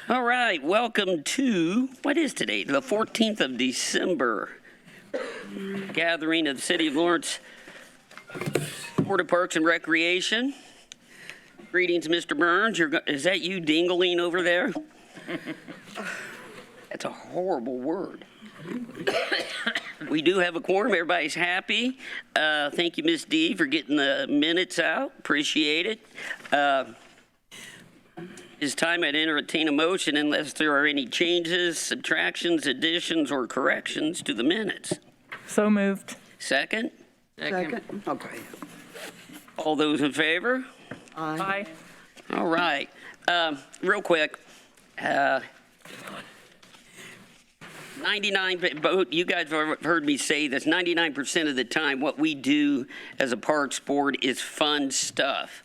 All right, welcome to, what is today? The 14th of December. Gathering of the City of Lawrence Board of Parks and Recreation. Greetings, Mr. Burns. Is that you dingling over there? That's a horrible word. We do have a quorum. Everybody's happy. Thank you, Ms. D, for getting the minutes out. Appreciate it. It's time I'd entertain a motion unless there are any changes, subtractions, additions, or corrections to the minutes. So moved. Second? Second. Okay. All those in favor? Aye. All right. Real quick. 99, you guys have heard me say this, 99% of the time what we do as a parks board is fun stuff.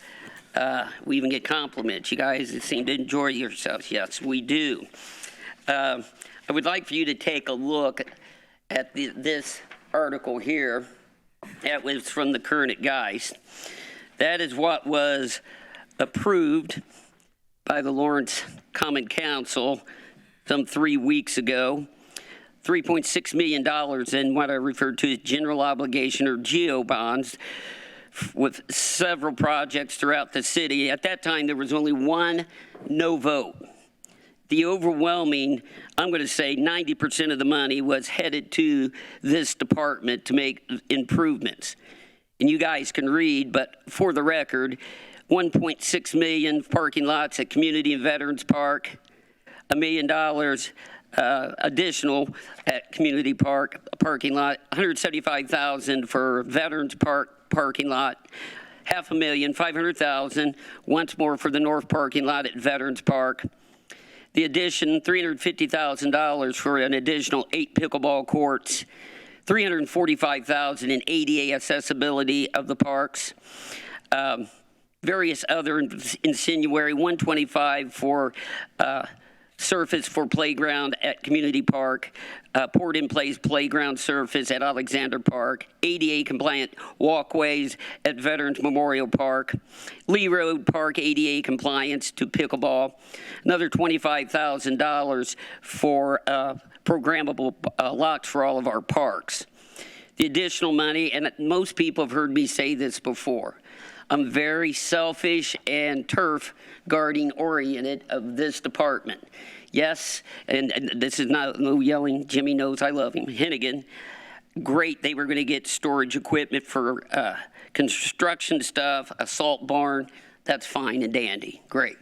We even get compliments. You guys seem to enjoy yourselves. Yes, we do. I would like for you to take a look at this article here. That was from the Current Geist. That is what was approved by the Lawrence Common Council some 3 weeks ago. $3.6 million in what I refer to as general obligation or GO bonds with several projects throughout the city. At that time, there was only one no vote. The overwhelming, I'm going to say 90% of the money was headed to this department to make improvements. And you guys can read, but for the record, $1.6 million parking lots at Community and Veterans Park, $1 million additional at Community Park parking lot, $175,000 for Veterans Park parking lot, $500,000, $500,000 once more for the north parking lot at Veterans Park. The addition, $350,000 for an additional 8 pickleball courts, $345,000 in ADA accessibility of the parks. Various other insinuary, $125,000 for surface for playground at Community Park, poured in place playground surface at Alexander Park, ADA compliant walkways at Veterans Memorial Park, Lee Road Park ADA compliance to pickleball, another $25,000 for programmable locks for all of our parks. The additional money, and most people have heard me say this before, I'm very selfish and turf guarding oriented of this department. Yes, and this is not no yelling. Jimmy knows I love him. Hennigan, great. They were going to get storage equipment for construction stuff, a salt barn. That's fine and dandy. Great.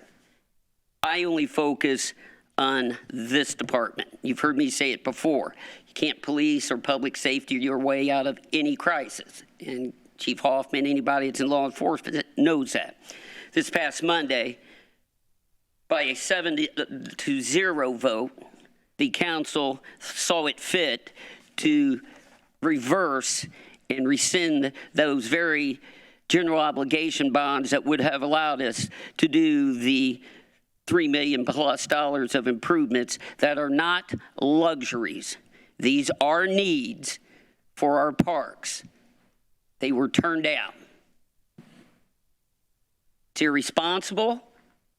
I only focus on this department. You've heard me say it before. You can't police or public safety your way out of any crisis. And Chief Hoffman, anybody that's in law enforcement knows that. This past Monday, by a 7-0 vote, the council saw it fit to reverse and rescind those very general obligation bonds that would have allowed us to do the $3 million plus of improvements that are not luxuries. These are needs for our parks. They were turned down. It's irresponsible.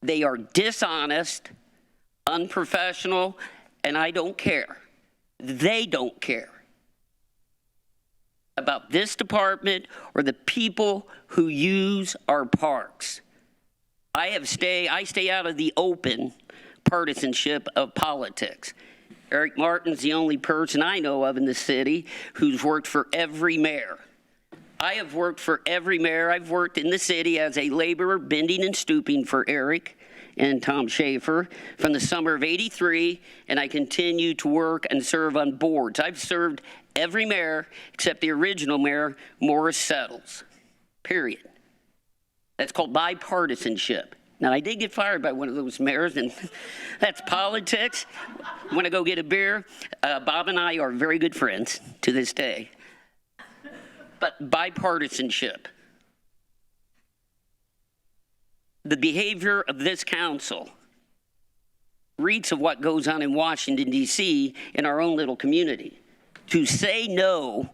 They are dishonest, unprofessional, and I don't care. They don't care about this department or the people who use our parks. I stay out of the open partisanship of politics. Eric Martin's the only person I know of in the city who's worked for every mayor. I have worked for every mayor. I've worked in the city as a laborer, bending and stooping for Eric and Tom Schaefer from the summer of '83, and I continue to work and serve on boards. I've served every mayor except the original mayor, Morris Settles, period. That's called bipartisanship. Now, I did get fired by one of those mayors, and that's politics. Want to go get a beer? Bob and I are very good friends to this day. But bipartisanship. The behavior of this council reeks of what goes on in Washington, D.C. in our own little community. To say no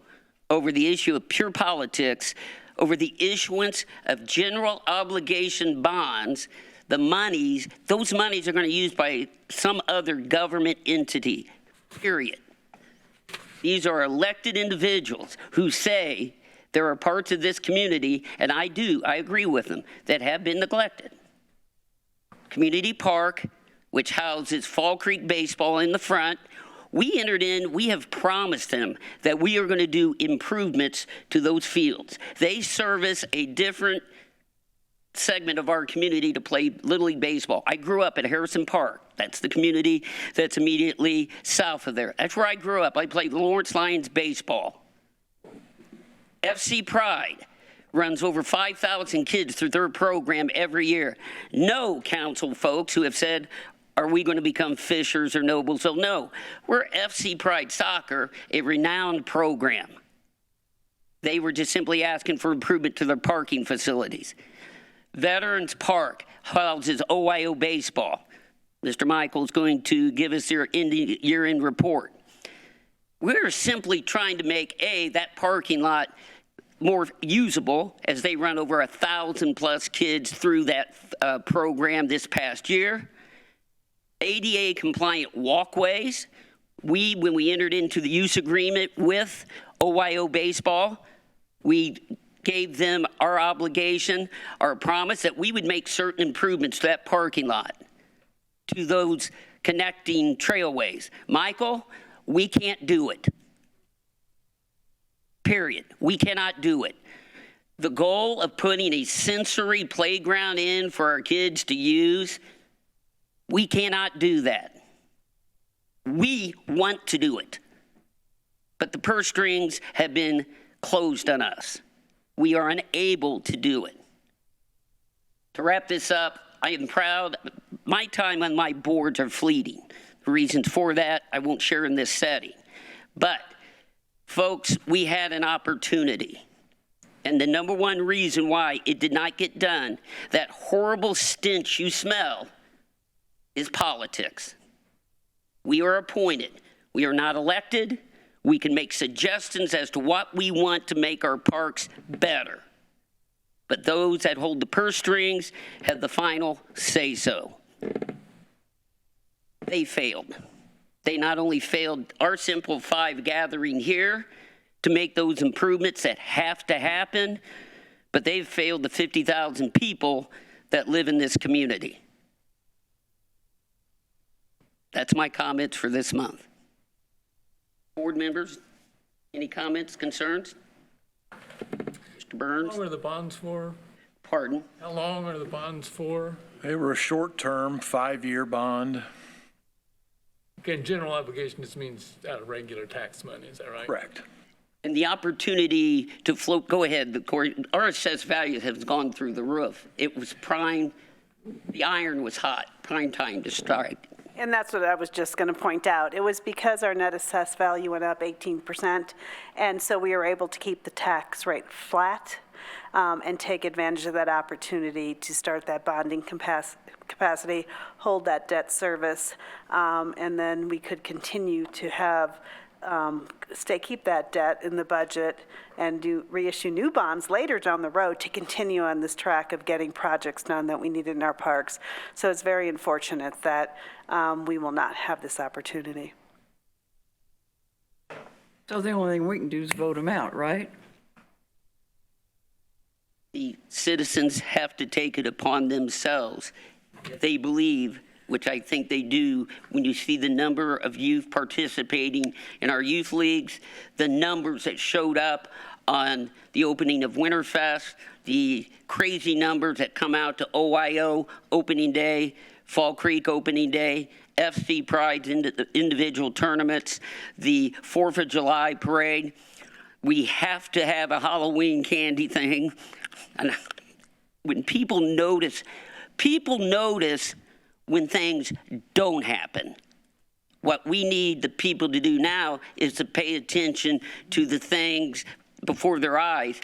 over the issue of pure politics, over the issuance of general obligation bonds those monies are going to be used by some other government entity, period. These are elected individuals who say there are parts of this community, and I agree with them, that have been neglected. Community Park, which houses Fall Creek baseball in the front, we have promised them that we are going to do improvements to those fields. They service a different segment of our community to play Little League baseball. I grew up at Harrison Park. That's the community that's immediately south of there. That's where I grew up. I played Lawrence Lions baseball. FC Pride runs over 5,000 kids through their program every year. No council folks who have said, are we going to become Fishers or Nobles? So no, we're FC Pride Soccer, a renowned program. They were just simply asking for improvement to their parking facilities. Veterans Park houses OYO baseball. Mr. Michael's going to give us their year-end report. We're simply trying to make, that parking lot more usable as they run over 1,000+ kids through that program this past year. ADA compliant walkways. When we entered into the use agreement with OYO baseball, we gave them our obligation, our promise that we would make certain improvements to that parking lot, to those connecting trailways. Michael, we can't do it. Period. We cannot do it. The goal of putting a sensory playground in for our kids to use, we cannot do that. We want to do it, but the purse strings have been closed on us. We are unable to do it. To wrap this up, I am proud. My time on my boards are fleeting. The reasons for that I won't share in this setting. But, folks, we had an opportunity. And the number one reason why it did not get done, that horrible stench you smell, is politics. We are appointed. We are not elected. We can make suggestions as to what we want to make our parks better. But those that hold the purse strings have the final say-so. They failed. They not only failed our Simple Five gathering here to make those improvements that have to happen, but they've failed the 50,000 people that live in this community. That's my comments for this month. Board members, any comments, concerns? Mr. Burns? How long are the bonds for? Pardon? How long are the bonds for? They were a short-term, 5-year bond. Again, general obligation just means out of regular tax money, is that right? Correct. And the opportunity to float, go ahead, our assessed value has gone through the roof. It was prime, the iron was hot, prime time to strike. And that's what I was just going to point out. It was because our net assessed value went up 18%, and so we were able to keep the tax rate flat and take advantage of that opportunity to start that bonding capacity, hold that debt service, and then we could continue to have keep that debt in the budget and reissue new bonds later down the road to continue on this track of getting projects done that we need in our parks. So it's very unfortunate that we will not have this opportunity. So the only thing we can do is vote them out, right? The citizens have to take it upon themselves. If they believe, which I think they do, when you see the number of youth participating in our youth leagues, the numbers that showed up on the opening of Winterfest, the crazy numbers that come out to OYO opening day, Fall Creek opening day, FC Pride's individual tournaments, the 4th of July parade. We have to have a Halloween candy thing. And when people notice when things don't happen. What we need the people to do now is to pay attention to the things before their eyes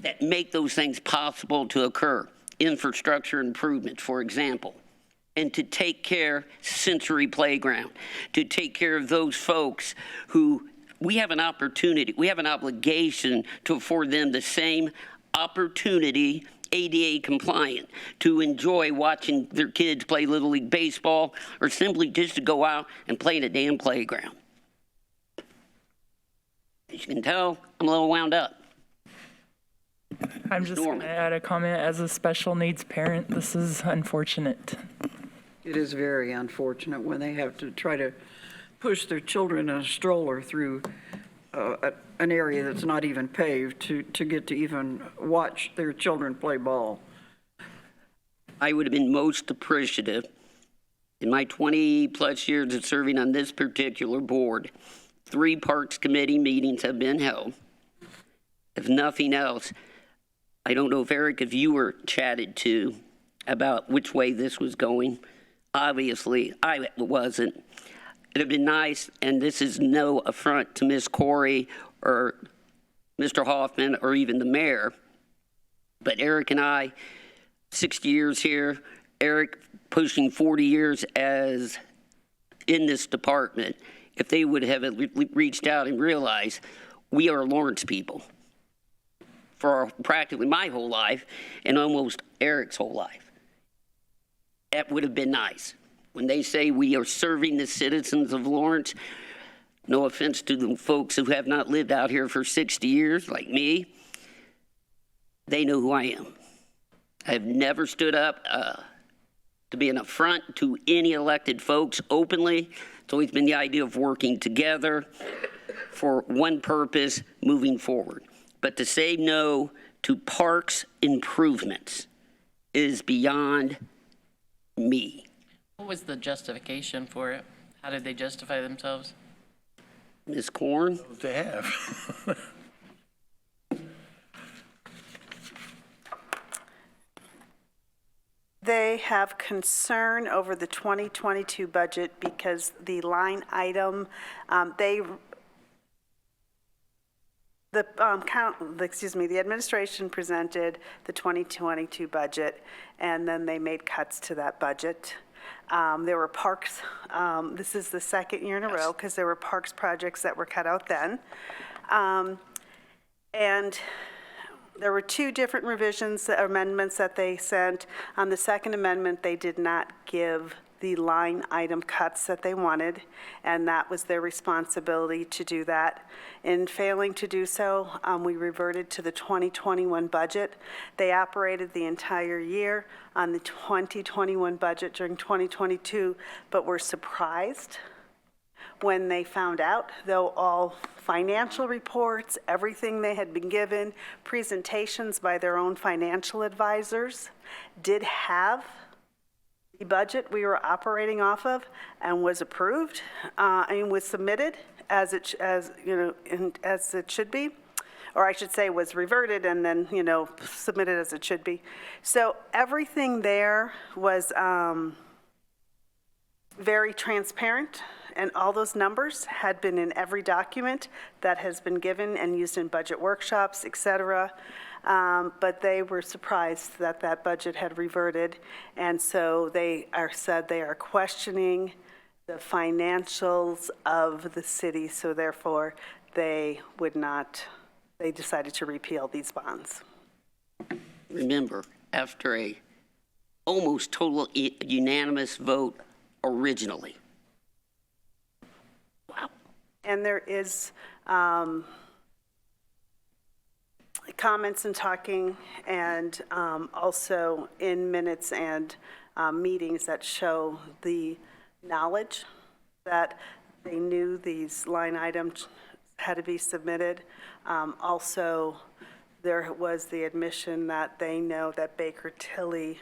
that make those things possible to occur. Infrastructure improvements, for example. And to take care, sensory playground, to take care of those folks who we have an opportunity, we have an obligation to afford them the same opportunity ADA compliant, to enjoy watching their kids play Little League Baseball, or simply just to go out and play in a damn playground. As you can tell, I'm a little wound up. I'm just going to Norman. add a comment. As a special needs parent, this is unfortunate. It is very unfortunate when they have to try to push their children in a stroller through an area that's not even paved to get to even watch their children play ball. I would have been most appreciative in my 20-plus years of serving on this particular board. 3 Parks Committee meetings have been held. If nothing else, I don't know if Eric, if you were chatted to about which way this was going. Obviously, I wasn't. It'd have been nice, and this is no affront to Ms. Corey or Mr. Hoffman or even the mayor, but Eric and I, 60 years here, Eric pushing 40 years as in this department, if they would have reached out and realized we are Lawrence people for practically my whole life and almost Eric's whole life. That would have been nice. When they say we are serving the citizens of Lawrence, no offense to the folks who have not lived out here for 60 years, like me, they know who I am. I have never stood up to be an affront to any elected folks openly. It's always been the idea of working together for one purpose, moving forward. But to say no to parks improvements is beyond me. What was the justification for it? How did they justify themselves? Ms. Korn? They have. They have concern over the 2022 budget because the line item, the administration presented the 2022 budget, and then they made cuts to that budget. There were parks, this is the second year in a row, because there were parks projects that were cut out then. And there were 2 different revisions, amendments that they sent. On the second amendment, they did not give the line item cuts that they wanted, and that was their responsibility to do that. In failing to do so, we reverted to the 2021 budget. They operated the entire year on the 2021 budget during 2022, but were surprised when they found out, though all financial reports, everything they had been given, presentations by their own financial advisors, did have the budget we were operating off of and was approved and was submitted as it should be, or I should say was reverted and then, submitted as it should be. So everything there was very transparent, and all those numbers had been in every document that has been given and used in budget workshops, et cetera. But they were surprised that that budget had reverted, and so they said they are questioning the financials of the city, so therefore they decided to repeal these bonds. Remember, after a almost total unanimous vote originally. Wow. And there is comments and talking, and also in minutes and meetings that show the knowledge that they knew these line items had to be submitted. Also, there was the admission that they know that Baker Tilly,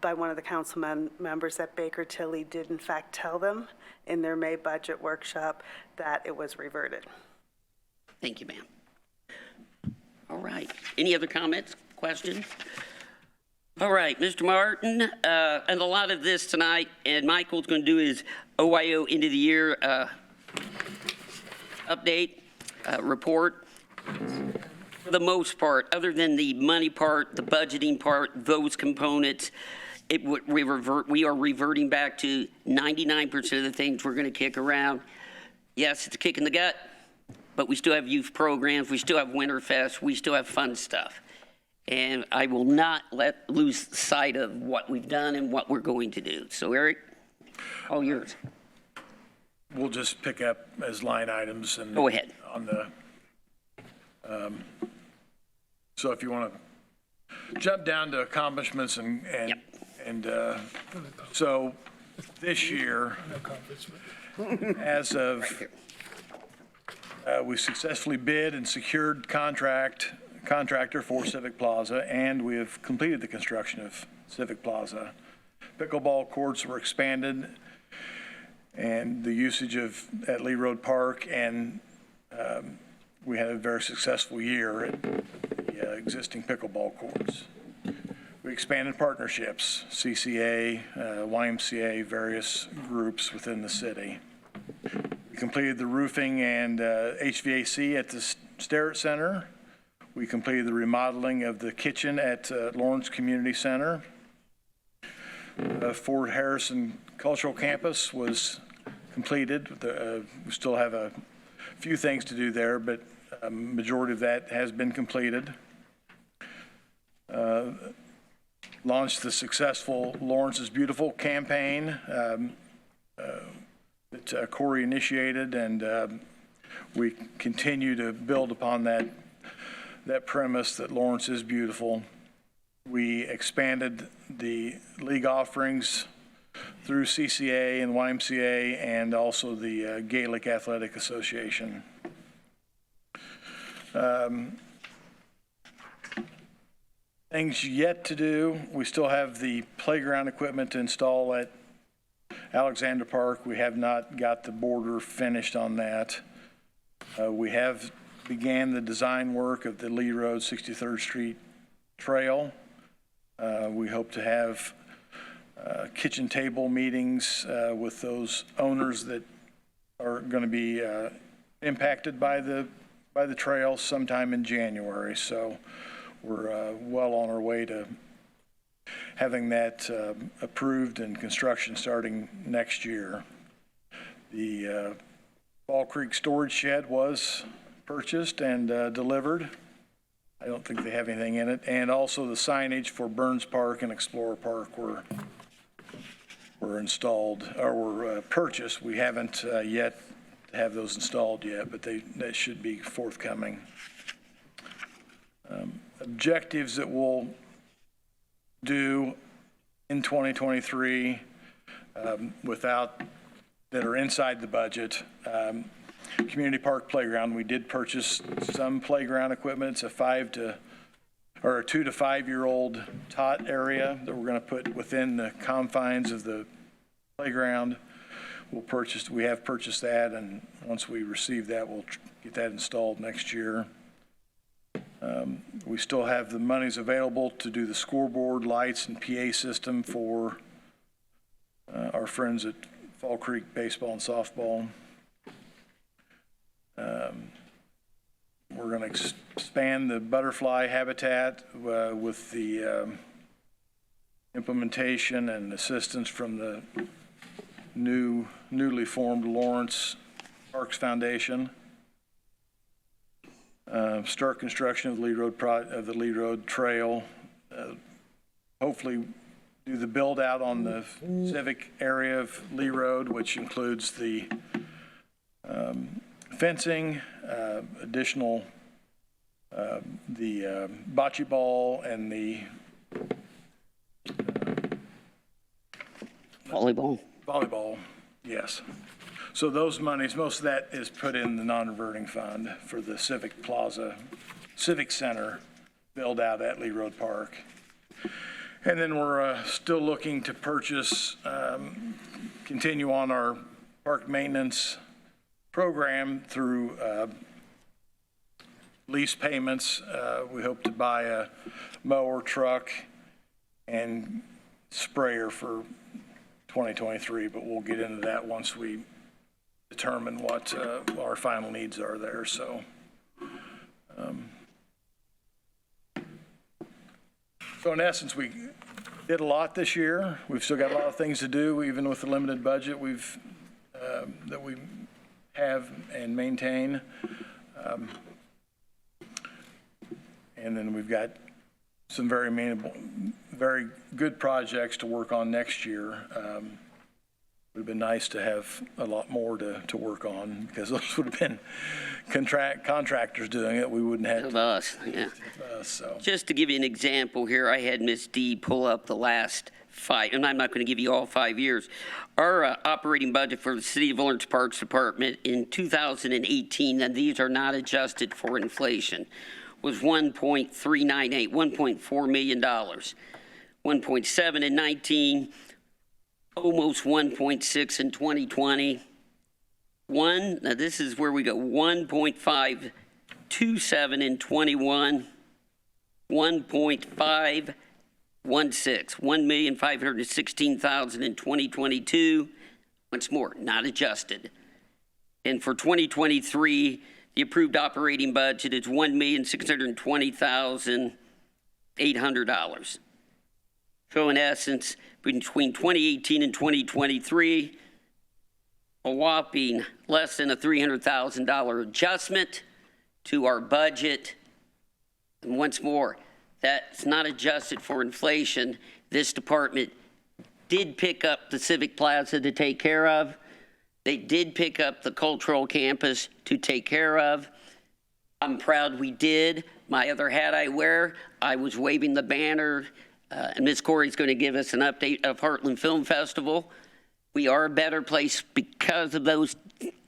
by one of the council members, that Baker Tilly did in fact tell them in their May budget workshop that it was reverted. Thank you, ma'am. All right. Any other comments, questions? All right, Mr. Martin, and a lot of this tonight, and Michael's going to do his OIO end of the year update report. For the most part, other than the money part, the budgeting part, those components, we are reverting back to 99% of the things we're going to kick around. Yes, it's a kick in the gut, but we still have youth programs, we still have Winterfest, we still have fun stuff. And I will not let lose sight of what we've done and what we're going to do. So Eric, all yours. We'll just pick up as line items and. Go ahead. On the, so if you want to jump down to accomplishments Yep. so this year, as of, Right here. we successfully bid and secured contractor for Civic Plaza, and we have completed the construction of Civic Plaza. Pickleball courts were expanded, and the usage at Lee Road Park, and we had a very successful year at the existing pickleball courts. We expanded partnerships, CCA, YMCA, various groups within the city. We completed the roofing and HVAC at the Starrett Center. We completed the remodeling of the kitchen at Lawrence Community Center. Fort Harrison Cultural Campus was completed. We still have a few things to do there, but a majority of that has been completed. Launched the successful Lawrence is Beautiful campaign that Corey initiated, and we continue to build upon that premise that Lawrence is beautiful. We expanded the league offerings through CCA and YMCA and also the Gaelic Athletic Association. Things yet to do, we still have the playground equipment to install at Alexander Park. We have not got the border finished on that. We have began the design work of the Lee Road 63rd Street Trail. We hope to have kitchen table meetings with those owners that are going to be impacted by the trail sometime in January. So we're well on our way to having that approved and construction starting next year. The Fall Creek storage shed was purchased and delivered. I don't think they have anything in it. And also the signage for Burns Park and Explorer Park were installed or were purchased. We haven't yet have those installed yet, but they should be forthcoming. Objectives that we'll do in 2023 that are inside the budget. Community Park Playground, we did purchase some playground equipment. It's a 2 to 5 year old tot area that we're going to put within the confines of the playground. We have purchased that, and once we receive that, we'll get that installed next year. We still have the monies available to do the scoreboard, lights, and PA system for our friends at Fall Creek Baseball and Softball. We're going to expand the butterfly habitat with the implementation and assistance from the newly formed Lawrence Parks Foundation. Start construction of the Lee Road Trail. Hopefully do the build out on the civic area of Lee Road, which includes the fencing, additional the bocce ball and the volleyball, yes. So those monies, most of that is put in the non-reverting fund for the Civic Center build out at Lee Road Park. And then we're still looking to purchase, continue on our park maintenance program through lease payments. We hope to buy a mower, truck, and sprayer for 2023, but we'll get into that once we determine what our final needs are there. So in essence, we did a lot this year. We've still got a lot of things to do, even with the limited budget that we have and maintain. And then we've got some very amenable, very good projects to work on next year. It would have been nice to have a lot more to work on, because those would have been contractors doing it. We wouldn't have Of us, yeah. so. Just to give you an example here, I had Ms. D pull up the last 5, and I'm not going to give you all 5 years. Our operating budget for the City of Orange Parks Department in 2018, and these are not adjusted for inflation, was $1.398, $1.4 million. 1.7 in 19, almost 1.6 in 2020. Now this is where we go, 1.527 in 21, 1.516, 1,516,000 in 2022. Once more, not adjusted. And for 2023, the approved operating budget is $1,620,800. So in essence, between 2018 and 2023, a whopping less than a $300,000 adjustment to our budget. And once more, that's not adjusted for inflation. This department did pick up the Civic Plaza to take care of. They did pick up the cultural campus to take care of. I'm proud we did. My other hat I wear, I was waving the banner, and Ms. Corey's going to give us an update of Heartland Film Festival. We are a better place because of those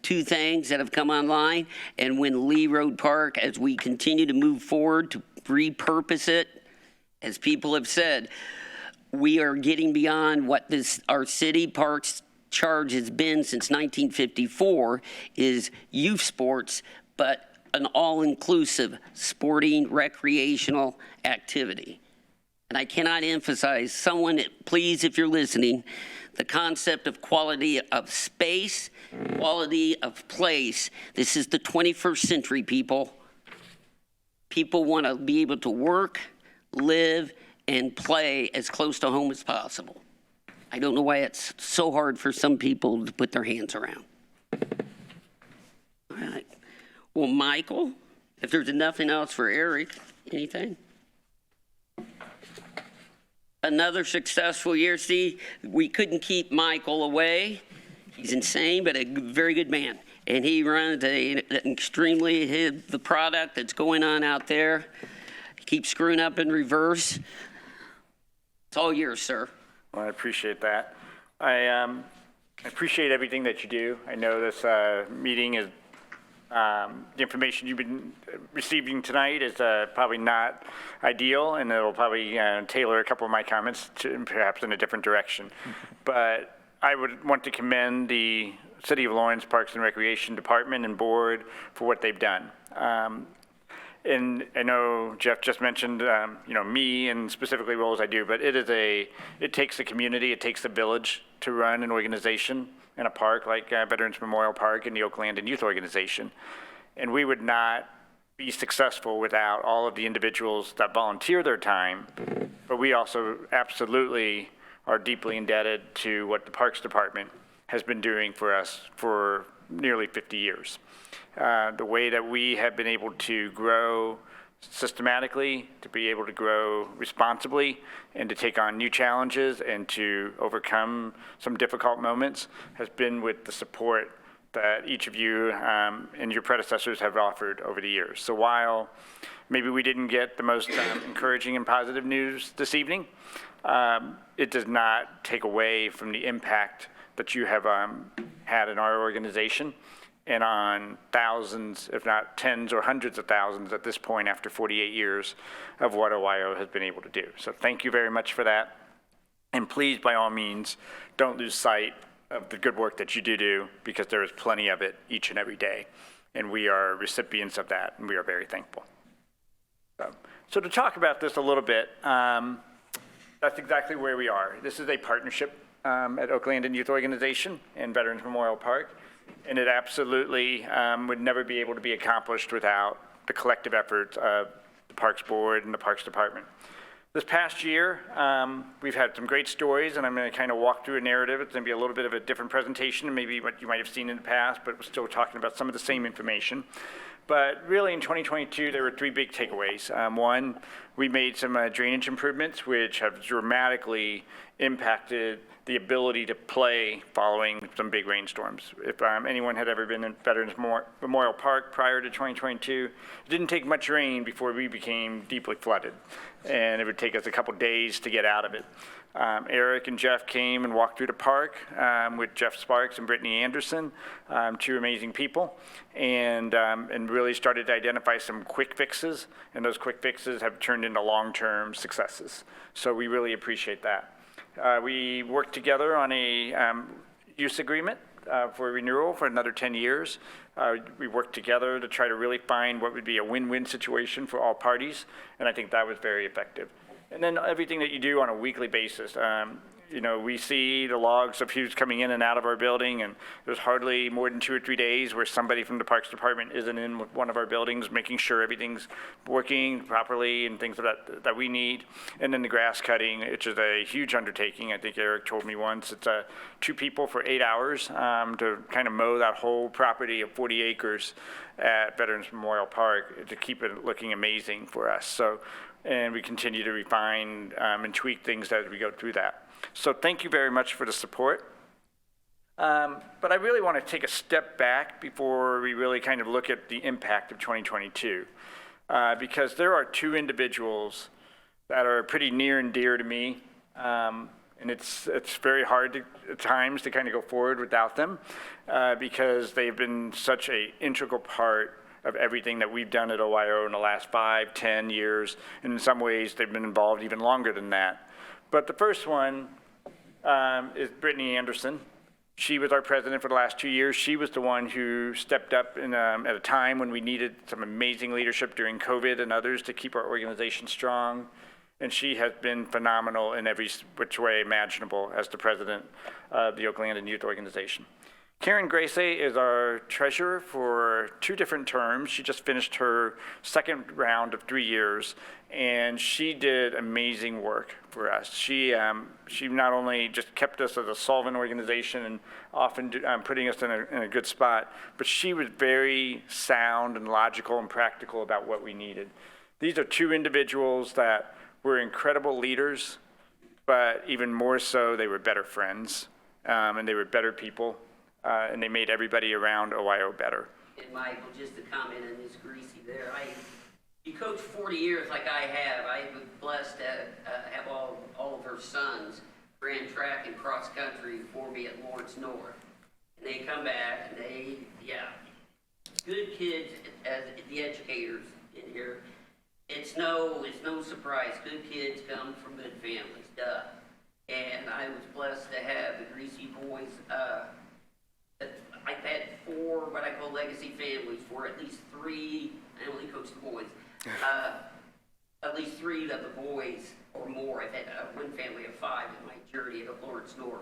two things that have come online. And when Lee Road Park, as we continue to move forward to repurpose it, as people have said, we are getting beyond what our city parks charge has been since 1954 is youth sports, but an all-inclusive sporting recreational activity. And I cannot emphasize, someone, please, if you're listening, the concept of quality of space, quality of place. This is the 21st century, people. People want to be able to work, live, and play as close to home as possible. I don't know why it's so hard for some people to put their hands around. All right. Well, Michael, if there's nothing else for Eric, anything? Another successful year. See, we couldn't keep Michael away. He's insane, but a very good man. And he runs the product that's going on out there. Keep screwing up in reverse. It's all yours, sir. Well, I appreciate that. I appreciate everything that you do. I know this meeting is, the information you've been receiving tonight is probably not ideal, and it'll probably tailor a couple of my comments to perhaps in a different direction. But I would want to commend the City of Lawrence Parks and Recreation Department and Board for what they've done. And I know Jeff just mentioned, me and specifically roles I do, but it takes the community, it takes the village to run an organization in a park like Veterans Memorial Park and the Oakland Youth Organization. And we would not be successful without all of the individuals that volunteer their time, but we also absolutely are deeply indebted to what the Parks Department has been doing for us for nearly 50 years. The way that we have been able to grow systematically, to be able to grow responsibly, and to take on new challenges and to overcome some difficult moments has been with the support that each of you and your predecessors have offered over the years. So while maybe we didn't get the most encouraging and positive news this evening, it does not take away from the impact that you have had in our organization and on thousands, if not tens or hundreds of thousands at this point after 48 years of what OYO has been able to do. So thank you very much for that. And please, by all means, don't lose sight of the good work that you do, because there is plenty of it each and every day. And we are recipients of that, and we are very thankful. So to talk about this a little bit, that's exactly where we are. This is a partnership at Oakland Youth Organization and Veterans Memorial Park. And it absolutely would never be able to be accomplished without the collective efforts of the Parks Board and the Parks Department. This past year, we've had some great stories, and I'm going to kind of walk through a narrative. It's going to be a little bit of a different presentation than maybe what you might have seen in the past, but we're still talking about some of the same information. But really, in 2022, there were three big takeaways. One, we made some drainage improvements, which have dramatically impacted the ability to play following some big rainstorms. If anyone had ever been in Veterans Memorial Park prior to 2022, it didn't take much rain before we became deeply flooded, and it would take us a couple days to get out of it. Eric and Jeff came and walked through the park with Jeff Sparks and Brittany Anderson, two amazing people, and really started to identify some quick fixes, and those quick fixes have turned into long-term successes. So we really appreciate that. We worked together on a use agreement for renewal for another 10 years. We worked together to try to really find what would be a win-win situation for all parties, and I think that was very effective. And then everything that you do on a weekly basis. You know, we see the logs of who's coming in and out of our building, and there's hardly more than 2 or 3 days where somebody from the Parks Department isn't in one of our buildings, making sure everything's working properly and things that we need. And then the grass cutting, which is a huge undertaking. I think Eric told me once, it's 2 people for 8 hours to kind of mow that whole property of 40 acres at Veterans Memorial Park to keep it looking amazing for us. So, and we continue to refine and tweak things as we go through that. So thank you very much for the support. But I really want to take a step back before we really kind of look at the impact of 2022, because there are 2 individuals that are pretty near and dear to me, and it's very hard at times to kind of go forward without them, because they've been such an integral part of everything that we've done at OYO in the last 5, 10 years, and in some ways they've been involved even longer than that. But the first one is Brittany Anderson. She was our president for the last 2 years. She was the one who stepped up at a time when we needed some amazing leadership during COVID and others to keep our organization strong. And she has been phenomenal in every which way imaginable as the president of the Oak Landing Youth Organization. Karen Grace is our treasurer for 2 different terms. She just finished her second round of 3 years, and she did amazing work for us. She not only just kept us as a solvent organization and often putting us in a good spot, but she was very sound and logical and practical about what we needed. These are 2 individuals that were incredible leaders, but even more so, they were better friends, and they were better people. And they made everybody around OYO better. And Michael, just to comment on this Greasy there, you coached 40 years like I have. I was blessed to have all of her sons ran track and cross country for me at Lawrence North. And they come back and good kids as the educators in here. It's no surprise. Good kids come from good families, duh. And I was blessed to have the Greasy boys. I've had 4 what I call legacy families, for at least 3, I only coach the boys, at least 3 of the boys or more. I've had one family of 5 in my journey at Lawrence North.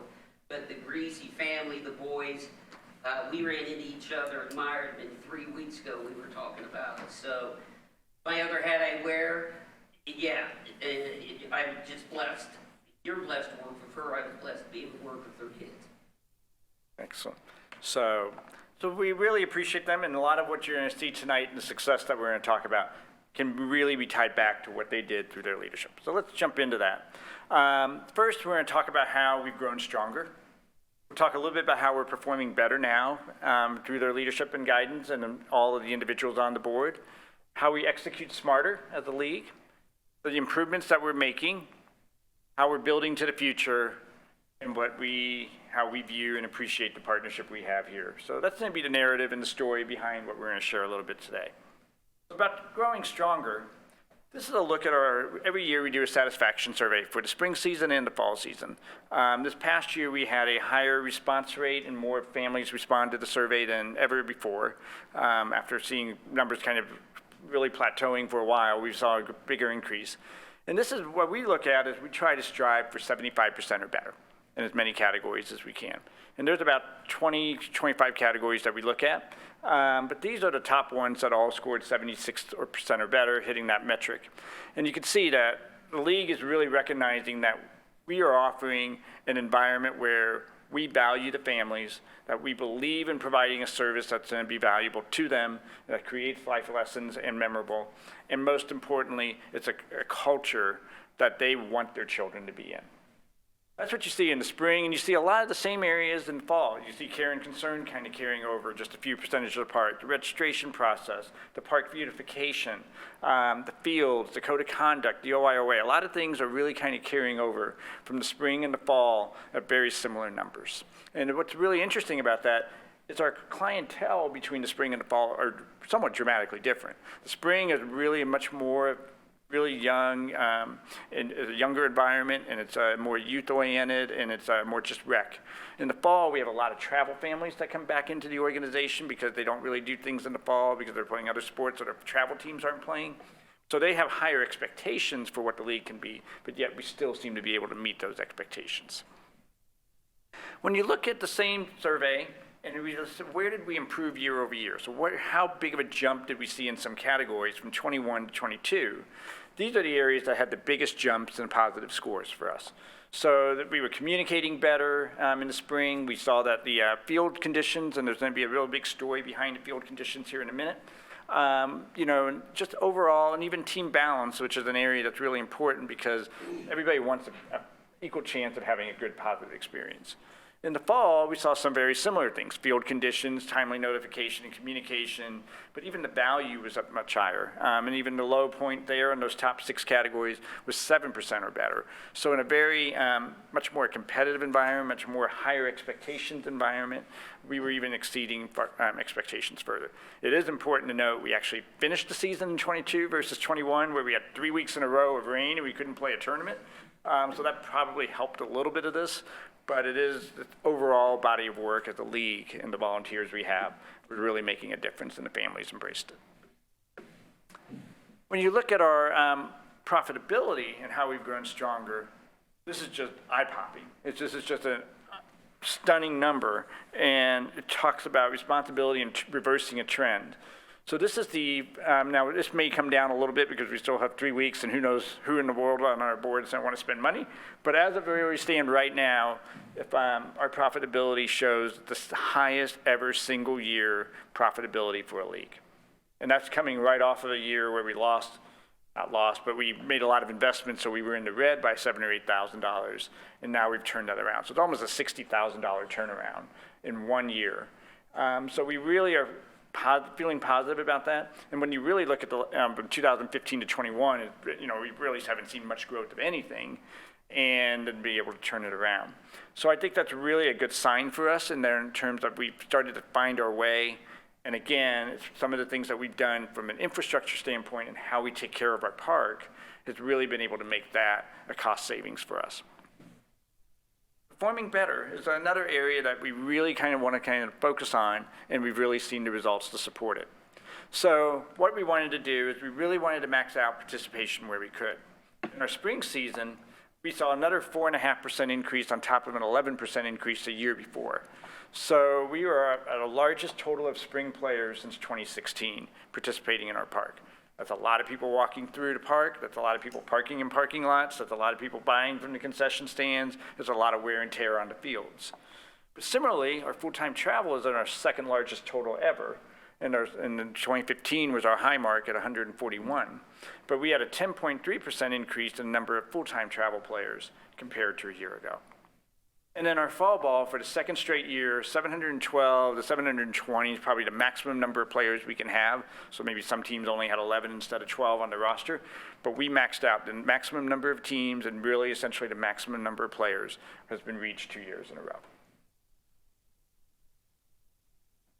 But the Greasy family, the boys, we ran into each other at Meyerman 3 weeks ago. We were talking about it. So my other hat I wear, I'm just blessed. You're blessed to work with her. I was blessed to be able to work with her kids. Excellent. So we really appreciate them, and a lot of what you're going to see tonight and the success that we're going to talk about can really be tied back to what they did through their leadership. So let's jump into that. First, we're going to talk about how we've grown stronger. We'll talk a little bit about how we're performing better now through their leadership and guidance and all of the individuals on the board, how we execute smarter as a league, the improvements that we're making, how we're building to the future, and how we view and appreciate the partnership we have here. So that's going to be the narrative and the story behind what we're going to share a little bit today. About growing stronger, this is a look at every year we do a satisfaction survey for the spring season and the fall season. This past year we had a higher response rate and more families respond to the survey than ever before. After seeing numbers kind of really plateauing for a while, we saw a bigger increase. And this is what we look at is we try to strive for 75% or better in as many categories as we can. And there's about 20, 25 categories that we look at. But these are the top ones that all scored 76% or better, hitting that metric. And you can see that the league is really recognizing that we are offering an environment where we value the families, that we believe in providing a service that's going to be valuable to them, that creates life lessons and memorable. And most importantly, it's a culture that they want their children to be in. That's what you see in the spring, and you see a lot of the same areas in fall. You see care and concern kind of carrying over just a few percentages apart. The registration process, the park beautification, the fields, the code of conduct, the OIOA. A lot of things are really kind of carrying over from the spring and the fall at very similar numbers. And what's really interesting about that is our clientele between the spring and the fall are somewhat dramatically different. The spring is really much more really young, in a younger environment, and it's more youth-oriented, and it's more just rec. In the fall, we have a lot of travel families that come back into the organization because they don't really do things in the fall because they're playing other sports or their travel teams aren't playing. So they have higher expectations for what the league can be, but yet we still seem to be able to meet those expectations. When you look at the same survey, and we just, where did we improve year over year? So how big of a jump did we see in some categories from 21 to 22? These are the areas that had the biggest jumps in positive scores for us. So that we were communicating better in the spring. We saw that the field conditions, and there's going to be a real big story behind the field conditions here in a minute. You know, and just overall, and even team balance, which is an area that's really important because everybody wants an equal chance of having a good positive experience. In the fall, we saw some very similar things, field conditions, timely notification and communication, but even the value was up much higher. And even the low point there in those top 6 categories was 7% or better. So in a very much more competitive environment, much more higher expectations environment, we were even exceeding expectations further. It is important to note we actually finished the season in 22 versus 21, where we had 3 weeks in a row of rain and we couldn't play a tournament. So that probably helped a little bit of this. But it is the overall body of work as a league and the volunteers we have, we're really making a difference, and the families embraced it. When you look at our profitability and how we've grown stronger, this is just eye-popping. This is just a stunning number, and it talks about responsibility and reversing a trend. So this is the, now this may come down a little bit because we still have 3 weeks and who knows who in the world on our board doesn't want to spend money. But as of where we stand right now, if our profitability shows the highest ever single year profitability for a league. And that's coming right off of a year where we not lost, but we made a lot of investments, so we were in the red by $7,000 or $8,000, and now we've turned that around. So it's almost a $60,000 turnaround in 1 year. So we really are feeling positive about that. And when you really look at the from 2015 to 21, you know, we really haven't seen much growth of anything, and then be able to turn it around. So I think that's really a good sign for us in there in terms of we've started to find our way. And again, it's some of the things that we've done from an infrastructure standpoint and how we take care of our park has really been able to make that a cost savings for us. Performing better is another area that we really kind of want to focus on, and we've really seen the results to support it. So what we wanted to do is we really wanted to max out participation where we could. In our spring season, we saw another 4.5% increase on top of an 11% increase the year before. So we were at the largest total of spring players since 2016 participating in our park. That's a lot of people walking through the park. That's a lot of people parking in parking lots. That's a lot of people buying from the concession stands. There's a lot of wear and tear on the fields. But similarly, our full-time travel is at our second largest total ever. And in 2015 was our high mark at 141. But we had a 10.3% increase in the number of full-time travel players compared to a year ago. And then our fall ball for the second straight year, 712 to 720 is probably the maximum number of players we can have. So maybe some teams only had 11 instead of 12 on the roster. But we maxed out the maximum number of teams, and really essentially the maximum number of players has been reached 2 years in a row.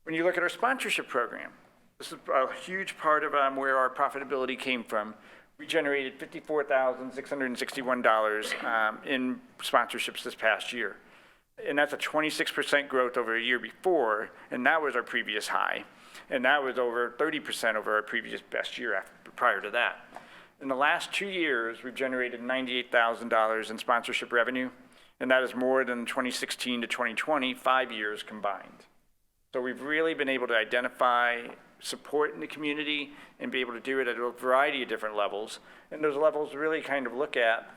When you look at our sponsorship program, this is a huge part of where our profitability came from. We generated $54,661 in sponsorships this past year. And that's a 26% growth over a year before, and that was our previous high. And that was over 30% over our previous best year prior to that. In the last 2 years, we've generated $98,000 in sponsorship revenue, and that is more than 2016 to 2020, 5 years combined. So we've really been able to identify support in the community and be able to do it at a variety of different levels. And those levels really kind of look at,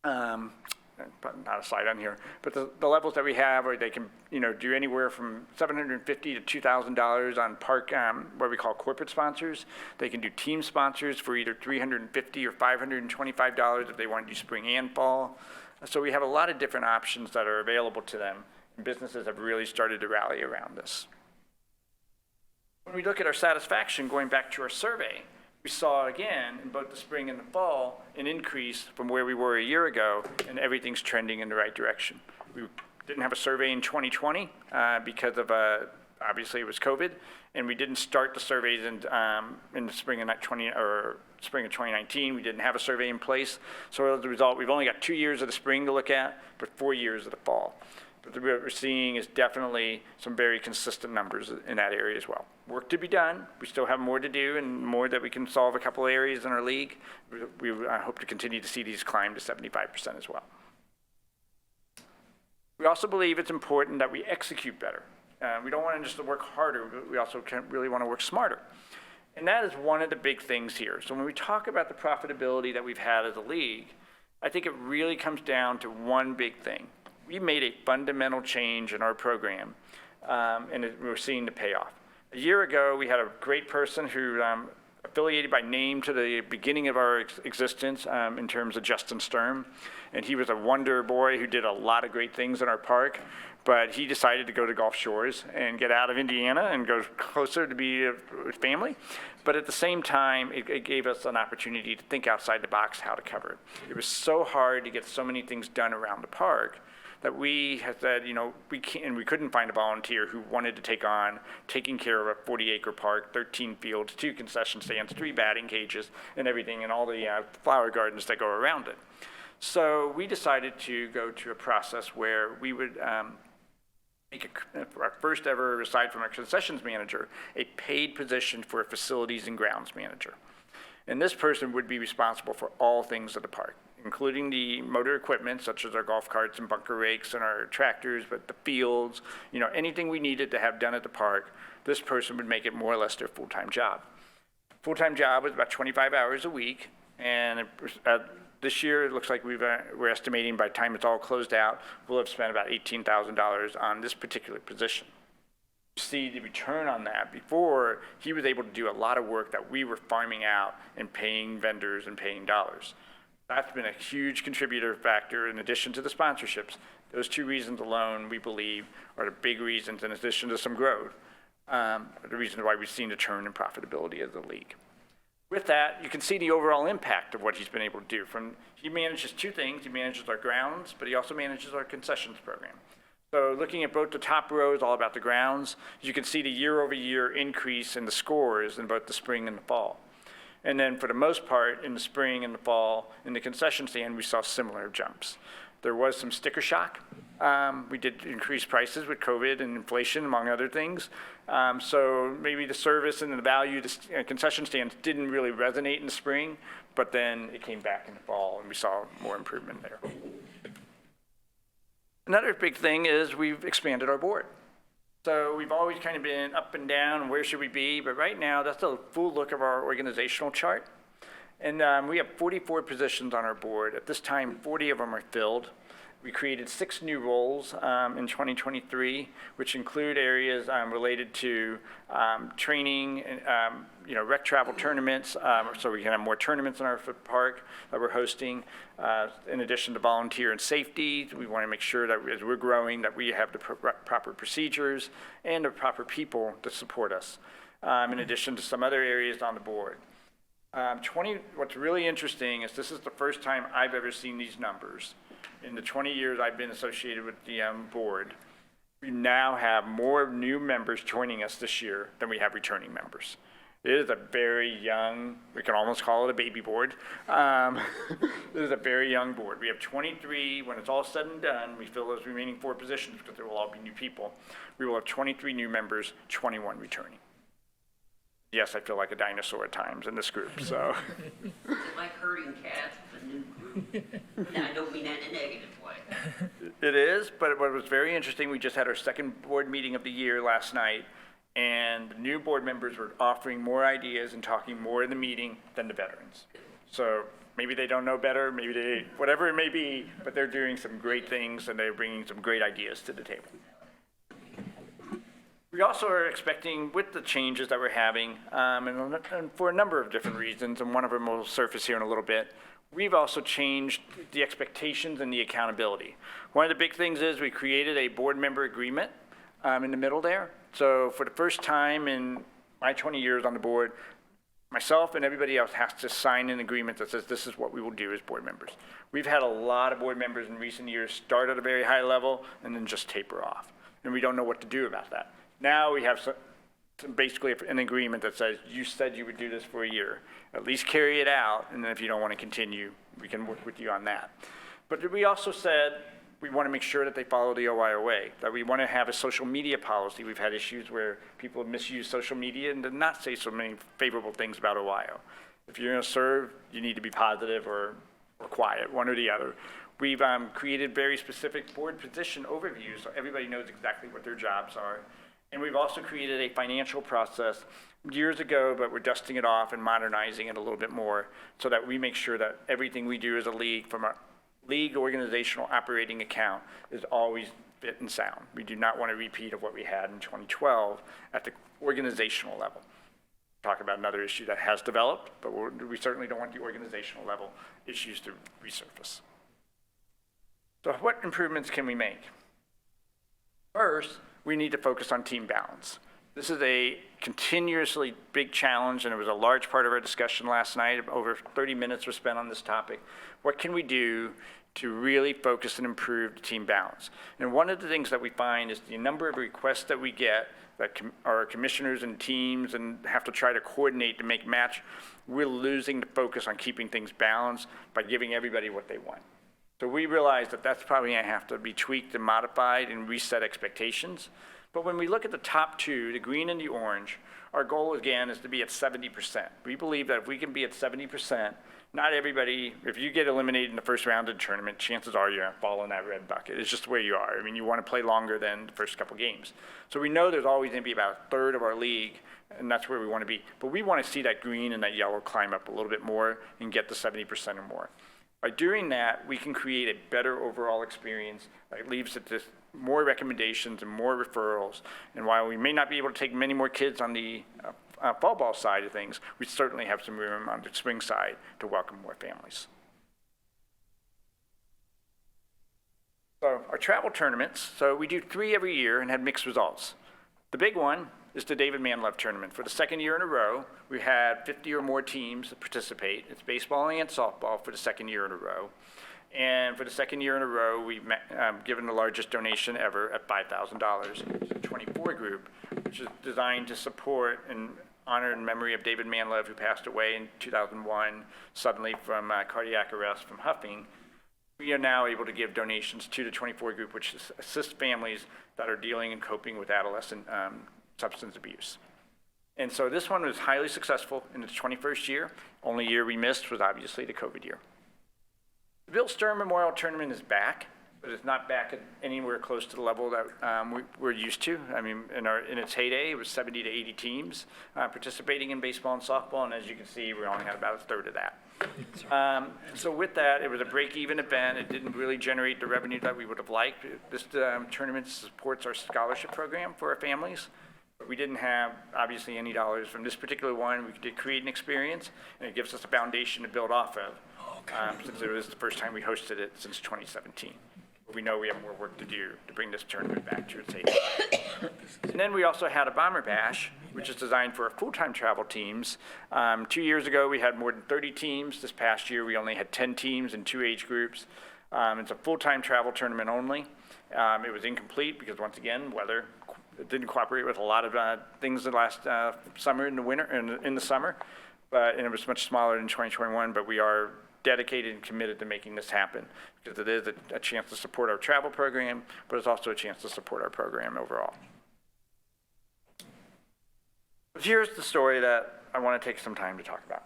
not a slide on here, but the levels that we have, or they can, do anywhere from $750 to $2,000 on park, what we call corporate sponsors. They can do team sponsors for either $350 or $525 if they want to do spring and fall. So we have a lot of different options that are available to them. And businesses have really started to rally around this. When we look at our satisfaction, going back to our survey, we saw again in both the spring and the fall an increase from where we were a year ago, and everything's trending in the right direction. We didn't have a survey in 2020 because of obviously it was COVID, and we didn't start the surveys in the spring of 2019. We didn't have a survey in place, so as a result, we've only got 2 years of the spring to look at, but 4 years of the fall. But what we're seeing is definitely some very consistent numbers in that area as well. Work to be done. We still have more to do and more that we can solve a couple areas in our league. We hope to continue to see these climb to 75% as well. We also believe it's important that we execute better. We don't want to just work harder, but we also really want to work smarter. And that is one of the big things here. So when we talk about the profitability that we've had as a league, I think it really comes down to one big thing. We made a fundamental change in our program, and we're seeing the payoff. A year ago, we had a great person who affiliated by name to the beginning of our existence in terms of Justin Sturm, and he was a wonder boy who did a lot of great things in our park, but he decided to go to Gulf Shores and get out of Indiana and go closer to be with family. But at the same time, it gave us an opportunity to think outside the box how to cover it. It was so hard to get so many things done around the park that we had said, we couldn't find a volunteer who wanted to take on taking care of a 40-acre park, 13 fields, 2 concession stands, 3 batting cages, and everything, and all the flower gardens that go around it. So we decided to go to a process where we would make our first ever, aside from our concessions manager, a paid position for a facilities and grounds manager. And this person would be responsible for all things at the park, including the motor equipment, such as our golf carts and bunker rakes and our tractors, but the fields, anything we needed to have done at the park, this person would make it more or less their full-time job. Full-time job was about 25 hours a week, and this year it looks like we're estimating by the time it's all closed out, we'll have spent about $18,000 on this particular position. See the return on that. Before, he was able to do a lot of work that we were farming out and paying vendors and paying dollars. That's been a huge contributor factor in addition to the sponsorships. Those 2 reasons alone, we believe, are the big reasons, in addition to some growth, are the reasons why we've seen a turn in profitability of the league. With that, you can see the overall impact of what he's been able to do. He manages 2 things. He manages our grounds, but he also manages our concessions program. So looking at both the top rows, all about the grounds, you can see the year-over-year increase in the scores in both the spring and the fall. And then for the most part, in the spring and the fall, in the concession stand, we saw similar jumps. There was some sticker shock. We did increase prices with COVID and inflation, among other things. So maybe the service and the value of the concession stands didn't really resonate in the spring, but then it came back in the fall, and we saw more improvement there. Another big thing is we've expanded our board. So we've always kind of been up and down, and where should we be? But right now, that's a full look of our organizational chart. And we have 44 positions on our board. At this time, 40 of them are filled. We created 6 new roles in 2023, which include areas related to training, rec travel tournaments, so we can have more tournaments in our park that we're hosting. In addition to volunteer and safety, we want to make sure that as we're growing, that we have the proper procedures and the proper people to support us, in addition to some other areas on the board. What's really interesting is this is the first time I've ever seen these numbers. In the 20 years I've been associated with the board, we now have more new members joining us this year than we have returning members. It is a very young, we can almost call it a baby board. It is a very young board. We have 23, when it's all said and done, we fill those remaining 4 positions because there will all be new people. We will have 23 new members, 21 returning. Yes, I feel like a dinosaur at times in this group, so. It's like herding cats with a new group. And I don't mean that in a negative way. It is, but what was very interesting, we just had our second board meeting of the year last night, And the new board members were offering more ideas and talking more in the meeting than the veterans. So maybe they don't know better, maybe they, whatever it may be, but they're doing some great things and they're bringing some great ideas to the table. We also are expecting, with the changes that we're having, and for a number of different reasons, and one of them will surface here in a little bit, we've also changed the expectations and the accountability. One of the big things is we created a board member agreement in the middle there. So for the first time in my 20 years on the board, myself and everybody else has to sign an agreement that says this is what we will do as board members. We've had a lot of board members in recent years start at a very high level and then just taper off. And we don't know what to do about that. Now we have basically an agreement that says, you said you would do this for a year. At least carry it out, and then if you don't want to continue, we can work with you on that. But we also said we want to make sure that they follow the OIO way, that we want to have a social media policy. We've had issues where people have misused social media and did not say so many favorable things about OIO. If you're going to serve, you need to be positive or quiet, one or the other. We've created very specific board position overviews so everybody knows exactly what their jobs are. And we've also created a financial process years ago, but we're dusting it off and modernizing it a little bit more so that we make sure that everything we do as a league from a league organizational operating account is always fit and sound. We do not want a repeat of what we had in 2012 at the organizational level. Talk about another issue that has developed, but we certainly don't want the organizational level issues to resurface. So what improvements can we make? First, we need to focus on team balance. This is a continuously big challenge, and it was a large part of our discussion last night. Over 30 minutes were spent on this topic. What can we do to really focus and improve the team balance? And one of the things that we find is the number of requests that we get that our commissioners and teams and have to try to coordinate to make match, we're losing the focus on keeping things balanced by giving everybody what they want. So we realize that that's probably going to have to be tweaked and modified and reset expectations. But when we look at the top two, the green and the orange, our goal again is to be at 70%. We believe that if we can be at 70%, not everybody, if you get eliminated in the first round of the tournament, chances are you're going to fall in that red bucket. It's just the way you are. I mean, you want to play longer than the first couple games. So we know there's always going to be about a third of our league, and that's where we want to be. But we want to see that green and that yellow climb up a little bit more and get to 70% or more. By doing that, we can create a better overall experience that leaves it to more recommendations and more referrals. And while we may not be able to take many more kids on the fall ball side of things, we certainly have some room on the swing side to welcome more families. So our travel tournaments, so we do 3 every year and had mixed results. The big one is the David Manlove Tournament. For the second year in a row, we had 50 or more teams that participate. It's baseball and softball for the second year in a row. And for the second year in a row, we've given the largest donation ever at $5,000 to the 24 group, which is designed to support and honor in memory of David Manlove, who passed away in 2001 suddenly from cardiac arrest from huffing. We are now able to give donations to the 24 group, which assists families that are dealing and coping with adolescent substance abuse. And so this one was highly successful in its 21st year. Only year we missed was obviously the COVID year. The Bill Stern Memorial Tournament is back, but it's not back at anywhere close to the level that we're used to. I mean, in its heyday, it was 70 to 80 teams participating in baseball and softball, and as you can see, we only had about a third of that. So with that, it was a break-even event. It didn't really generate the revenue that we would have liked. This tournament supports our scholarship program for our families. But we didn't have, obviously, any dollars from this particular one. We did create an experience, and it gives us a foundation to build off of, since it was the first time we hosted it since 2017. But we know we have more work to do to bring this tournament back to its heyday. And then we also had a Bomber Bash, which is designed for our full-time travel teams. 2 years ago, we had more than 30 teams. This past year, we only had 10 teams in 2 age groups. It's a full-time travel tournament only. It was incomplete because, once again, weather it didn't cooperate with a lot of things the last summer in the winter and in the summer, and it was much smaller in 2021. But we are dedicated and committed to making this happen because it is a chance to support our travel program, but it's also a chance to support our program overall. But here's the story that I want to take some time to talk about.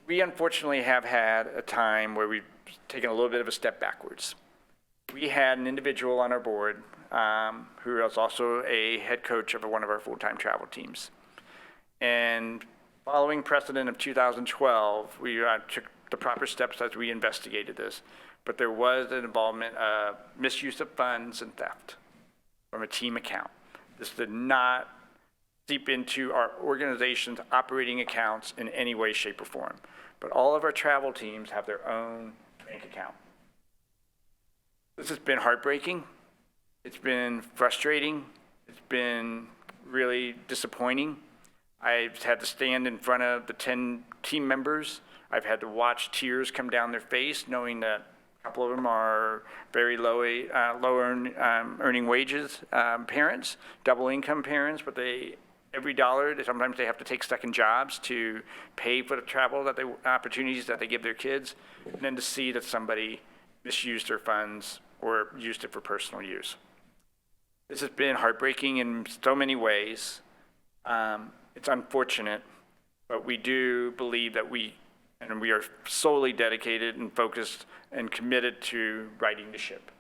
We unfortunately have had a time where we've taken a little bit of a step backwards. we had an individual on our board who was also a head coach of one of our full-time travel teams. And following precedent of 2012, we took the proper steps as we investigated this. But there was an involvement of misuse of funds and theft from a team account. This did not seep into our organization's operating accounts in any way, shape, or form. But all of our travel teams have their own bank account. This has been heartbreaking. It's been frustrating. It's been really disappointing. I've had to stand in front of the 10 team members. I've had to watch tears come down their face, knowing that a couple of them are very low earning wages parents, double income parents, but every dollar, sometimes they have to take second jobs to pay for the travel opportunities that they give their kids, and then to see that somebody misused their funds or used it for personal use. This has been heartbreaking in so many ways. It's unfortunate, but we do believe that we are solely dedicated and focused and committed to righting the ship.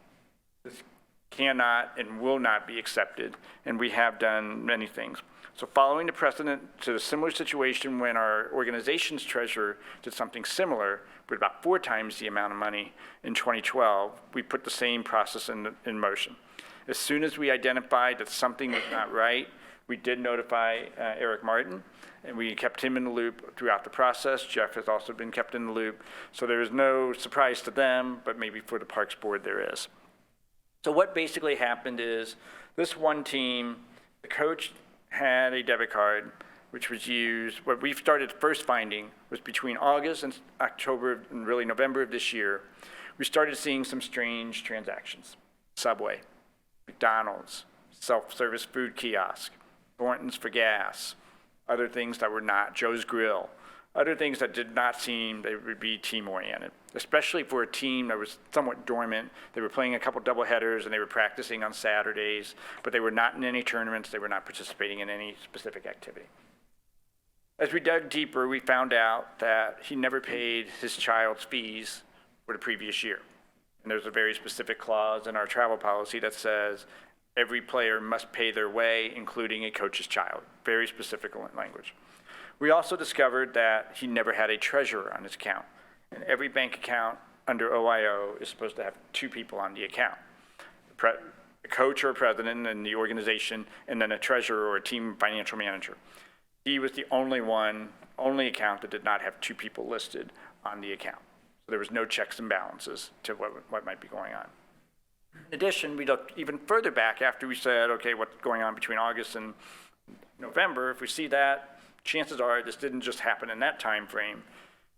This cannot and will not be accepted, and we have done many things. So following the precedent to a similar situation when our organization's treasurer did something similar, with about 4 times the amount of money in 2012, we put the same process in motion. As soon as we identified that something was not right, we did notify Eric Martin, and we kept him in the loop throughout the process. Jeff has also been kept in the loop. So there is no surprise to them, but maybe for the Parks Board there is. So what basically happened is this one team, the coach had a debit card which was used. What we started first finding was between August and October and really November of this year, we started seeing some strange transactions. Subway, McDonald's, self-service food kiosk, Thornton's for gas, other things that were not, Joe's Grill, other things that did not seem they would be team-oriented, especially for a team that was somewhat dormant. They were playing a couple doubleheaders and they were practicing on Saturdays, but they were not in any tournaments. They were not participating in any specific activity. As we dug deeper, we found out that he never paid his child's fees for the previous year. And there's a very specific clause in our travel policy that says every player must pay their way, including a coach's child. Very specific language. We also discovered that he never had a treasurer on his account. And every bank account under OIO is supposed to have 2 people on the account. A coach or a president in the organization, and then a treasurer or a team financial manager. He was the only account that did not have 2 people listed on the account. So there was no checks and balances to what might be going on. In addition, we looked even further back after we said, okay, what's going on between August and November? If we see that, chances are this didn't just happen in that time frame.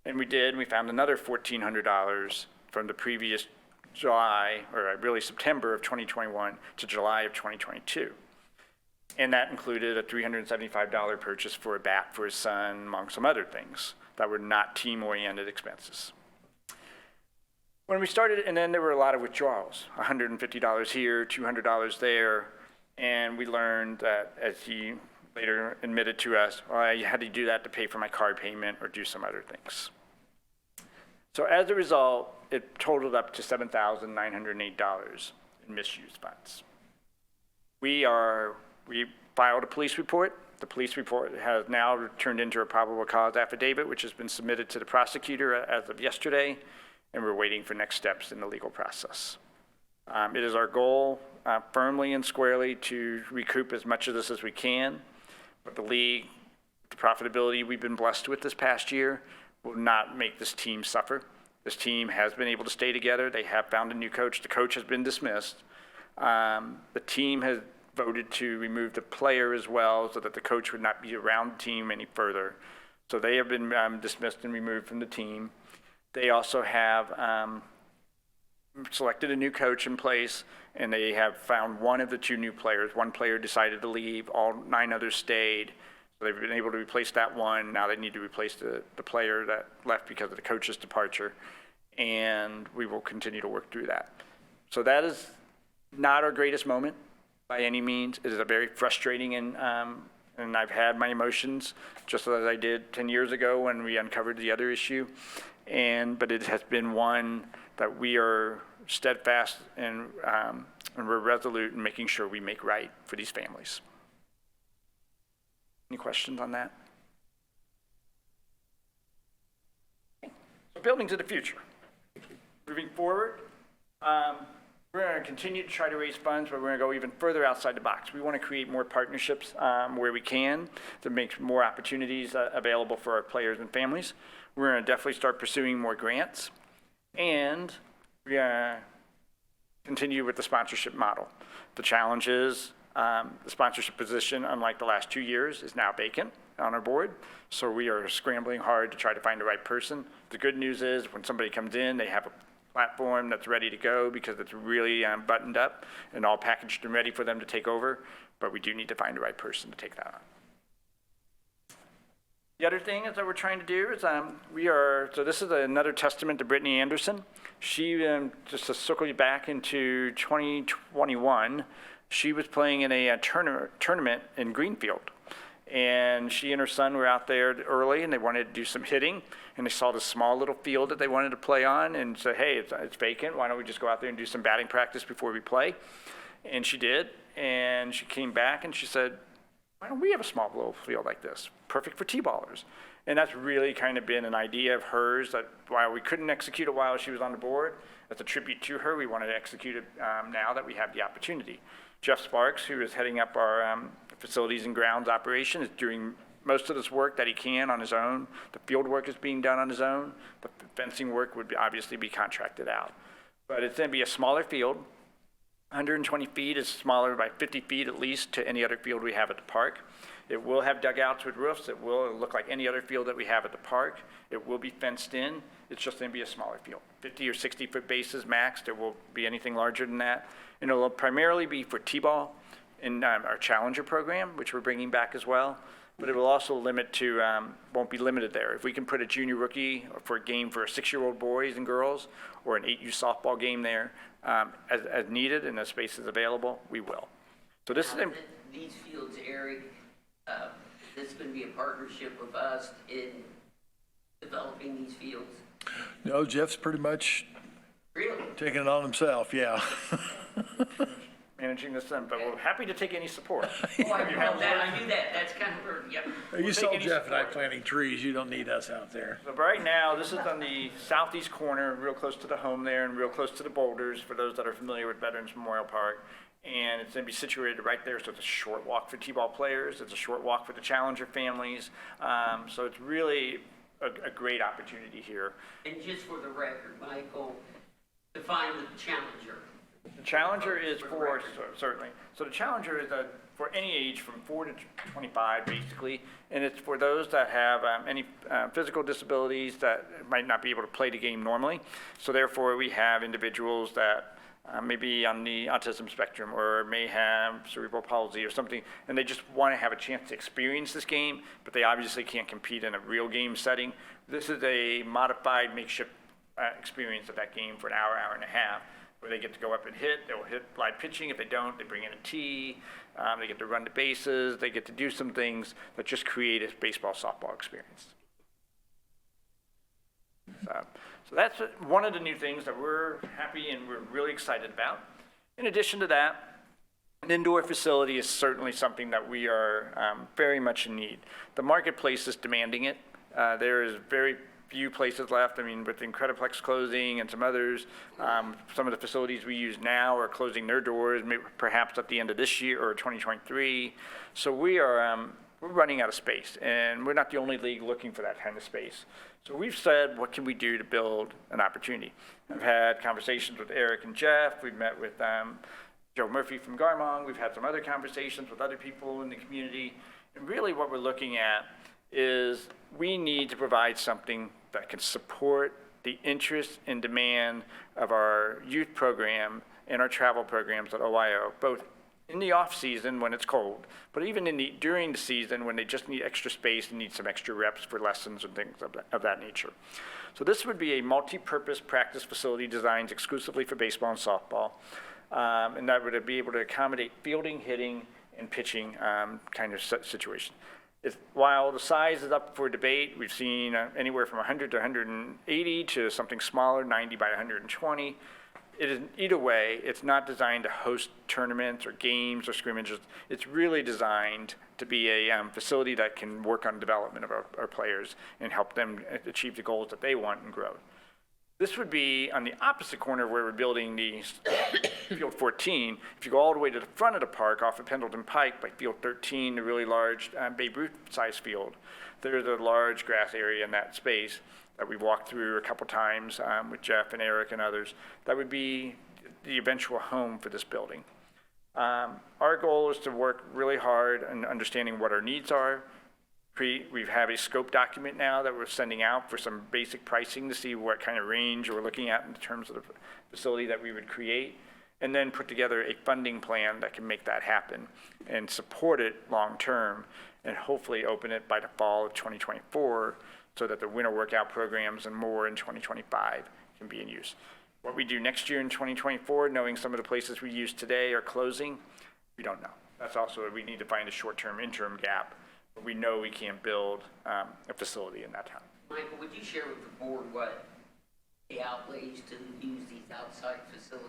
And we did, and we found another $1,400 from the previous July, or really September of 2021 to July of 2022. And that included a $375 purchase for a bat for his son, among some other things that were not team-oriented expenses. When we started, and then there were a lot of withdrawals, $150 here, $200 there, and we learned that, as he later admitted to us, well, I had to do that to pay for my car payment or do some other things. So as a result, it totaled up to $7,908 in misused funds. We filed a police report. The police report has now turned into a probable cause affidavit, which has been submitted to the prosecutor as of yesterday, and we're waiting for next steps in the legal process. It is our goal, firmly and squarely, to recoup as much of this as we can, but the league, the profitability we've been blessed with this past year, will not make this team suffer. This team has been able to stay together. They have found a new coach. The coach has been dismissed. The team has voted to remove the player as well so that the coach would not be around the team any further. So they have been dismissed and removed from the team. They also have selected a new coach in place, and they have found one of the 2 new players. One player decided to leave, all 9 others stayed. So they've been able to replace that one. Now they need to replace the player that left because of the coach's departure, and we will continue to work through that. So that is not our greatest moment by any means. It is a very frustrating and I've had my emotions just as I did 10 years ago when we uncovered the other issue. But it has been one that we are steadfast and we're resolute in making sure we make right for these families. Any questions on that? So building to the future. Moving forward, we're going to continue to try to raise funds, but we're going to go even further outside the box. We want to create more partnerships where we can to make more opportunities available for our players and families. We're going to definitely start pursuing more grants, and we're going to continue with the sponsorship model. The challenge is the sponsorship position, unlike the last 2 years, is now vacant on our board. So we are scrambling hard to try to find the right person. The good news is when somebody comes in, they have a platform that's ready to go because it's really buttoned up and all packaged and ready for them to take over. But we do need to find the right person to take that on. The other thing is that we're trying to do is so this is another testament to Brittany Anderson. She, just to circle you back into 2021, she was playing in a tournament in Greenfield. And she and her son were out there early and they wanted to do some hitting. And they saw this small little field that they wanted to play on and said, hey, it's vacant. Why don't we just go out there and do some batting practice before we play? And she did. And she came back and she said, why don't we have a small little field like this? Perfect for T-ballers. And that's really kind of been an idea of hers that while we couldn't execute it while she was on the board, as a tribute to her, we wanted to execute it now that we have the opportunity. Jeff Sparks, who is heading up our facilities and grounds operation, is doing most of this work that he can on his own. The field work is being done on his own. The fencing work would obviously be contracted out. But it's going to be a smaller field. 120 feet is smaller by 50 feet at least to any other field we have at the park. It will have dugouts with roofs. It will look like any other field that we have at the park. It will be fenced in. It's just going to be a smaller field. 50 or 60 foot bases max. There will be anything larger than that. And it will primarily be for T-ball in our Challenger program, which we're bringing back as well. But it will also won't be limited there. If we can put a junior rookie for a game for 6-year-old boys and girls or an 8U softball game there as needed and the space is available, we will. So this is These fields, Eric, this is going to be a partnership with us in developing these fields. No, Jeff's pretty much Really? taking it on himself, yeah. managing this, but we're happy to take any support. Oh, I knew that. That's kind of, yep. You saw any Jeff and I support. planting trees, you don't need us out there. So right now, this is on the southeast corner, real close to the home there and real close to the boulders for those that are familiar with Veterans Memorial Park. And it's going to be situated right there, so it's a short walk for T-ball players. It's a short walk for the Challenger families. So it's really a great opportunity here. And just for the record, Michael, define the Challenger. The Challenger is for, certainly. So the Challenger is for any age from 4 to 25, basically. And it's for those that have any physical disabilities that might not be able to play the game normally. So therefore, we have individuals that may be on the autism spectrum or may have cerebral palsy or something, and they just want to have a chance to experience this game, but they obviously can't compete in a real game setting. This is a modified makeshift experience of that game for an hour, hour and a half, where they get to go up and hit. They'll hit live pitching. If they don't, they bring in a tee. They get to run the bases. They get to do some things that just create a baseball, softball experience. So that's one of the new things that we're happy and we're really excited about. In addition to that, an indoor facility is certainly something that we are very much in need. The marketplace is demanding it. There is very few places left. I mean, with Incrediplex closing and some others, some of the facilities we use now are closing their doors, maybe perhaps at the end of this year or 2023. So we are we're running out of space, and we're not the only league looking for that kind of space. So we've said, what can we do to build an opportunity? I've had conversations with Eric and Jeff. We've met with Joe Murphy from Garmong. We've had some other conversations with other people in the community. And really what we're looking at is we need to provide something that can support the interest and demand of our youth program and our travel programs at OIO, both in the off season when it's cold, but even during the season when they just need extra space and need some extra reps for lessons and things of that nature. So this would be a multi-purpose practice facility designed exclusively for baseball and softball, and that would be able to accommodate fielding, hitting, and pitching kind of situation. While the size is up for debate, we've seen anywhere from 100 to 180 to something smaller, 90 by 120. it is, either way, it's not designed to host tournaments or games or scrimmages. It's really designed to be a facility that can work on development of our players and help them achieve the goals that they want and grow. This would be on the opposite corner where we're building the Field 14. If you go all the way to the front of the park off of Pendleton Pike by Field 13, the really large Babe Ruth-sized field, there's a large grass area in that space that we've walked through a couple times with Jeff and Eric and others. That would be the eventual home for this building. Our goal is to work really hard on understanding what our needs are. We have a scope document now that we're sending out for some basic pricing to see what kind of range we're looking at in terms of the facility that we would create, and then put together a funding plan that can make that happen and support it long-term, and hopefully open it by the fall of 2024 so that the winter workout programs and more in 2025 can be in use. What we do next year in 2024, knowing some of the places we use today are closing, we don't know. That's also, we need to find a short-term interim gap. But we know we can't build a facility in that time. Michael, would you share with the board what the outlays to use these outside facilities?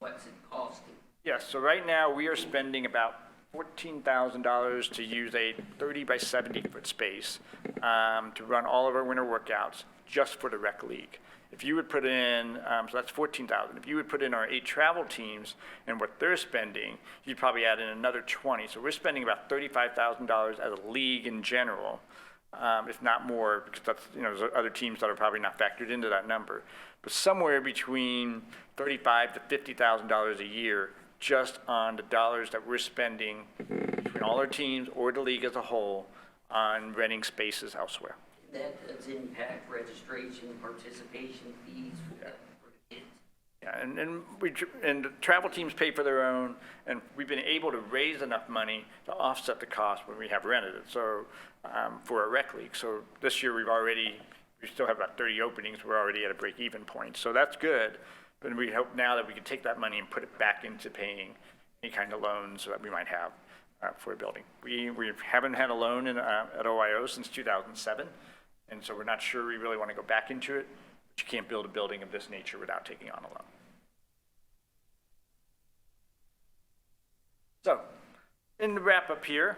What's it costing? Yes, so right now we are spending about $14,000 to use a 30 by 70 foot space to run all of our winter workouts just for the rec league. If you would put in, so that's $14,000. If you would put in our 8 travel teams and what they're spending, you'd probably add in another 20. So we're spending about $35,000 as a league in general, if not more, because that's, there's other teams that are probably not factored into that number. But somewhere between $35,000 to $50,000 a year just on the dollars that we're spending between all our teams or the league as a whole on renting spaces elsewhere. That does impact registration, participation fees for the kids. Yeah, and the travel teams pay for their own, and we've been able to raise enough money to offset the cost when we have rented it. So for a rec league, so this year we still have about 30 openings. We're already at a break-even point, so that's good. But we hope now that we can take that money and put it back into paying any kind of loans that we might have for a building. We haven't had a loan at OIO since 2007. And so we're not sure we really want to go back into it, but you can't build a building of this nature without taking on a loan. So, in the wrap up here,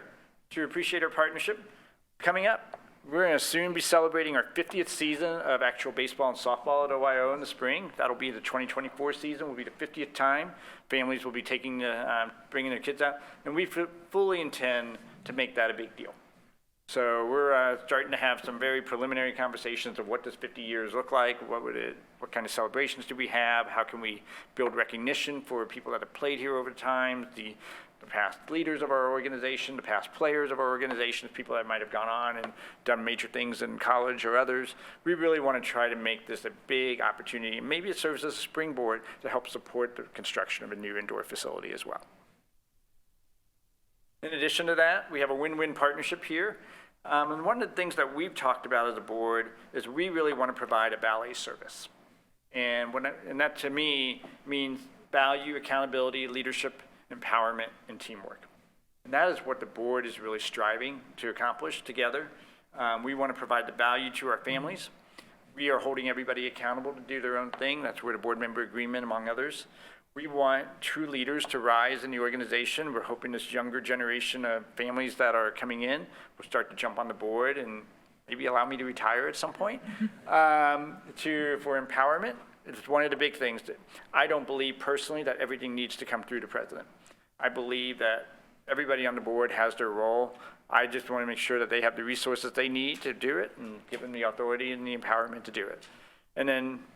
to appreciate our partnership, coming up, we're going to soon be celebrating our 50th season of actual baseball and softball at OIO in the spring. That'll be the 2024 season, will be the 50th time. Families will be bringing their kids out, and we fully intend to make that a big deal. So we're starting to have some very preliminary conversations of what does 50 years look like, what kind of celebrations do we have, how can we build recognition for people that have played here over time, the past leaders of our organization, the past players of our organization, people that might have gone on and done major things in college or others. We really want to try to make this a big opportunity, and maybe it serves as a springboard to help support the construction of a new indoor facility as well. In addition to that, we have a win-win partnership here. And one of the things that we've talked about as a board is we really want to provide a valet service. And that to me means value, accountability, leadership, empowerment, and teamwork. And that is what the board is really striving to accomplish together. We want to provide the value to our families. We are holding everybody accountable to do their own thing. That's where the board member agreement, among others. We want true leaders to rise in the organization. We're hoping this younger generation of families that are coming in will start to jump on the board and maybe allow me to retire at some point for empowerment. It's one of the big things. I don't believe personally that everything needs to come through the president. I believe that everybody on the board has their role. I just want to make sure that they have the resources they need to do it and give them the authority and the empowerment to do it.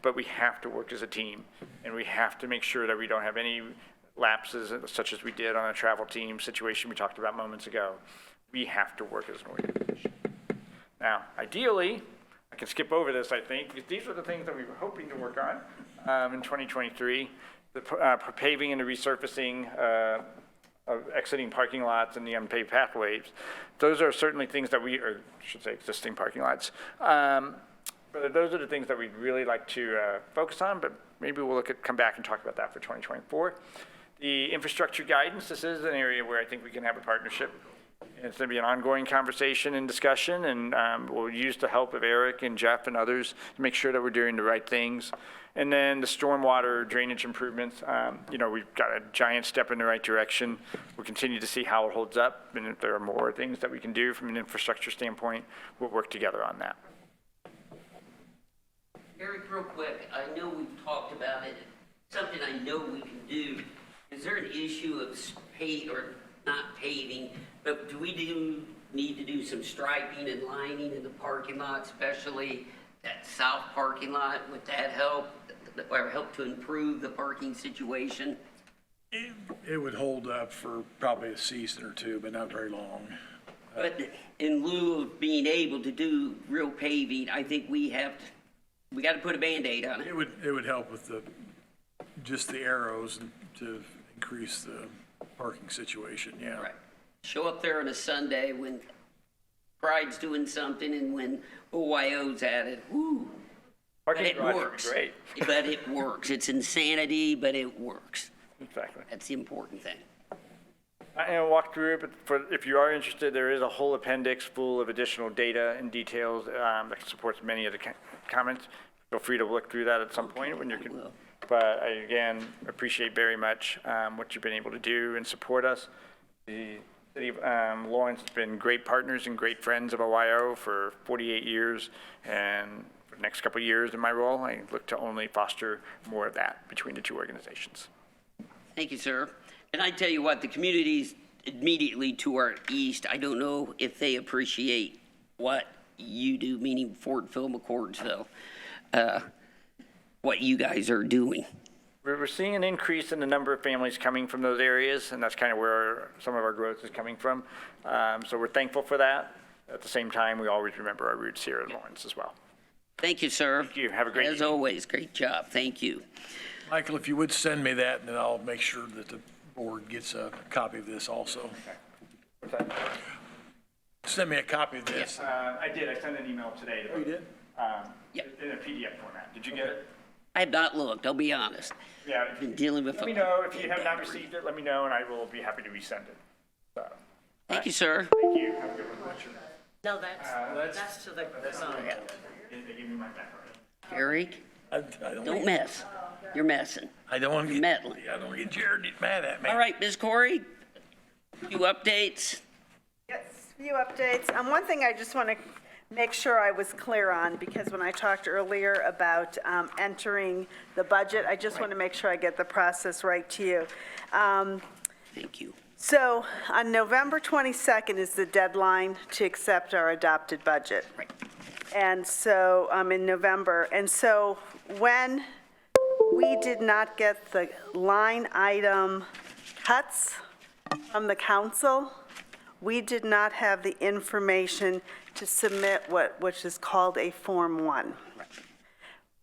But we have to work as a team, and we have to make sure that we don't have any lapses such as we did on a travel team situation we talked about moments ago. We have to work as an organization. Now, ideally, I can skip over this, I think, because these are the things that we were hoping to work on in 2023, the paving and the resurfacing of exiting parking lots and the unpaved pathways. Those are certainly things that or I should say existing parking lots. But those are the things that we'd really like to focus on, but maybe we'll come back and talk about that for 2024. The infrastructure guidance, this is an area where I think we can have a partnership. And it's going to be an ongoing conversation and discussion, and we'll use the help of Eric and Jeff and others to make sure that we're doing the right things. And then the stormwater drainage improvements, we've got a giant step in the right direction. We'll continue to see how it holds up, and if there are more things that we can do from an infrastructure standpoint, we'll work together on that. Eric, real quick, I know we've talked about it, something I know we can do. Is there an issue of not paving, but do we need to do some striping and lining in the parking lot, especially that south parking lot? Would that help, or help to improve the parking situation? It would hold up for probably a season or two, but not very long. But in lieu of being able to do real paving, I think we got to put a Band-Aid on it. It would help with just the arrows to increase the parking situation, yeah. Right. Show up there on a Sunday when Pride's doing something and when OYO's at it. Woo. But Parking it garage would be works. great. But it works. It's insanity, but it works. Exactly. That's the important thing. I'm going to walk through it, but if you are interested, there is a whole appendix full of additional data and details that supports many of the comments. Feel free to look through that at some point when you're. will. But I, again, appreciate very much what you've been able to do and support us. The City of Lawrence has been great partners and great friends of OYO for 48 years, and for the next couple of years in my role, I look to only foster more of that between the two organizations. Thank you, sir. And I tell you what, the communities immediately to our east, I don't know if they appreciate what you do, meaning Fort Phil, McCordsville, what you guys are doing. We're seeing an increase in the number of families coming from those areas, and that's kind of where some of our growth is coming from. So we're thankful for that. At the same time, we always remember our roots here in Lawrence as well. Thank you, sir. Thank you. Have a great As evening. always, great job. Thank you. Michael, if you would send me that, and then I'll make sure that the board gets a copy of this also. What's that? Send me a copy of this. I did. I sent an email today. Oh, you did? Yep. In a PDF format. Did you get it? I have not looked, I'll be honest. Yeah. I've been dealing with. Let me know if you have not received it. Let me know, and I will be happy to resend it. So, Thank you, sir. thank you. Have a good one. No, that's to the, They give me my back already. Eric, I don't mess. You're messing. I don't want to Meddling. I don't want to get Jared mad at me. All right, Ms. Corey, few updates. Yes, few updates. One thing I just want to make sure I was clear on, because when I talked earlier about entering the budget, I just want to make sure I get the process right to you. Thank you. So on November 22nd is the deadline to accept our adopted budget. Right. And so, in November, and so when we did not get the line item cuts from the council, we did not have the information to submit which is called a Form 1.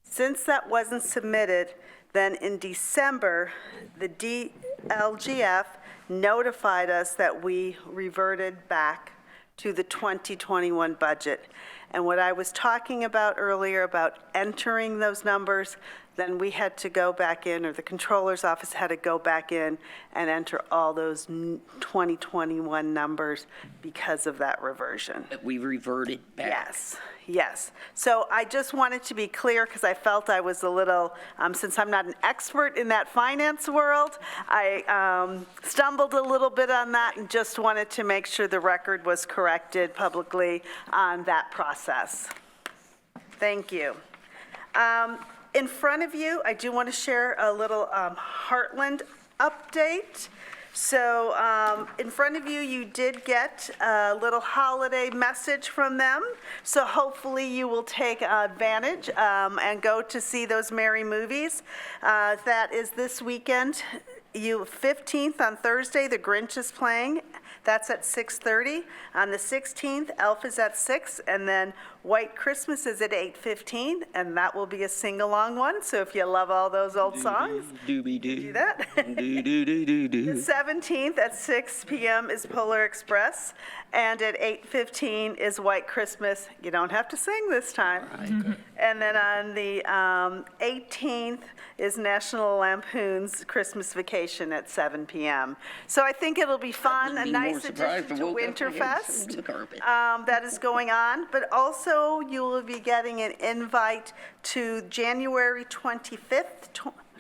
Since that wasn't submitted, then in December, the DLGF notified us that we reverted back to the 2021 budget. And what I was talking about earlier about entering those numbers, then we had to go back in, or the controller's office had to go back in and enter all those 2021 numbers because of that reversion. But we reverted back. Yes, yes. So I just wanted to be clear, because I felt I was a little, since I'm not an expert in that finance world, I stumbled a little bit on that and just wanted to make sure the record was corrected publicly on that process. Thank you. In front of you, I do want to share a little Heartland update. So in front of you, you did get a little holiday message from them. So hopefully you will take advantage and go to see those merry movies. That is this weekend. 15th on Thursday, The Grinch is playing. That's at 6:30. On the 16th, Elf is at 6, and then White Christmas is at 8:15, and that will be a sing-along one. So if you love all those old songs, do that. The 17th at 6 p.m. is Polar Express, and at 8:15 is White Christmas. You don't have to sing this time. And then on the 18th is National Lampoon's Christmas Vacation at 7 p.m. So I think it'll be fun, a nice more nice surprised. addition to I woke up and had some Winterfest. on the carpet. That is going on, but also you will be getting an invite to January 25th,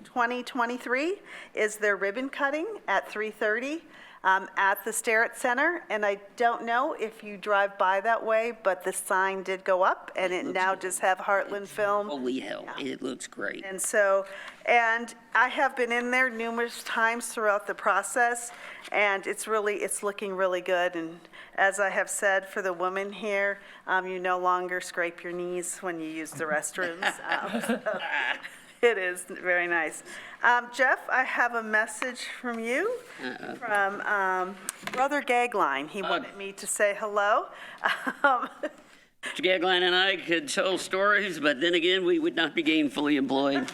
2023 is their ribbon cutting at 3:30 at the Starrett Center. And I don't know if you drive by that way, but the sign did go up, and it now does have Heartland Film. Holy hell, it looks great. And so, and I have been in there numerous times throughout the process, and it's looking really good. And as I have said for the women here, you no longer scrape your knees when you use the restrooms. So it is very nice. Jeff, I have a message from you, from Brother Gagline. He wanted me to say hello. Mr. Gagline and I could tell stories, but then again, we would not be gainfully employed.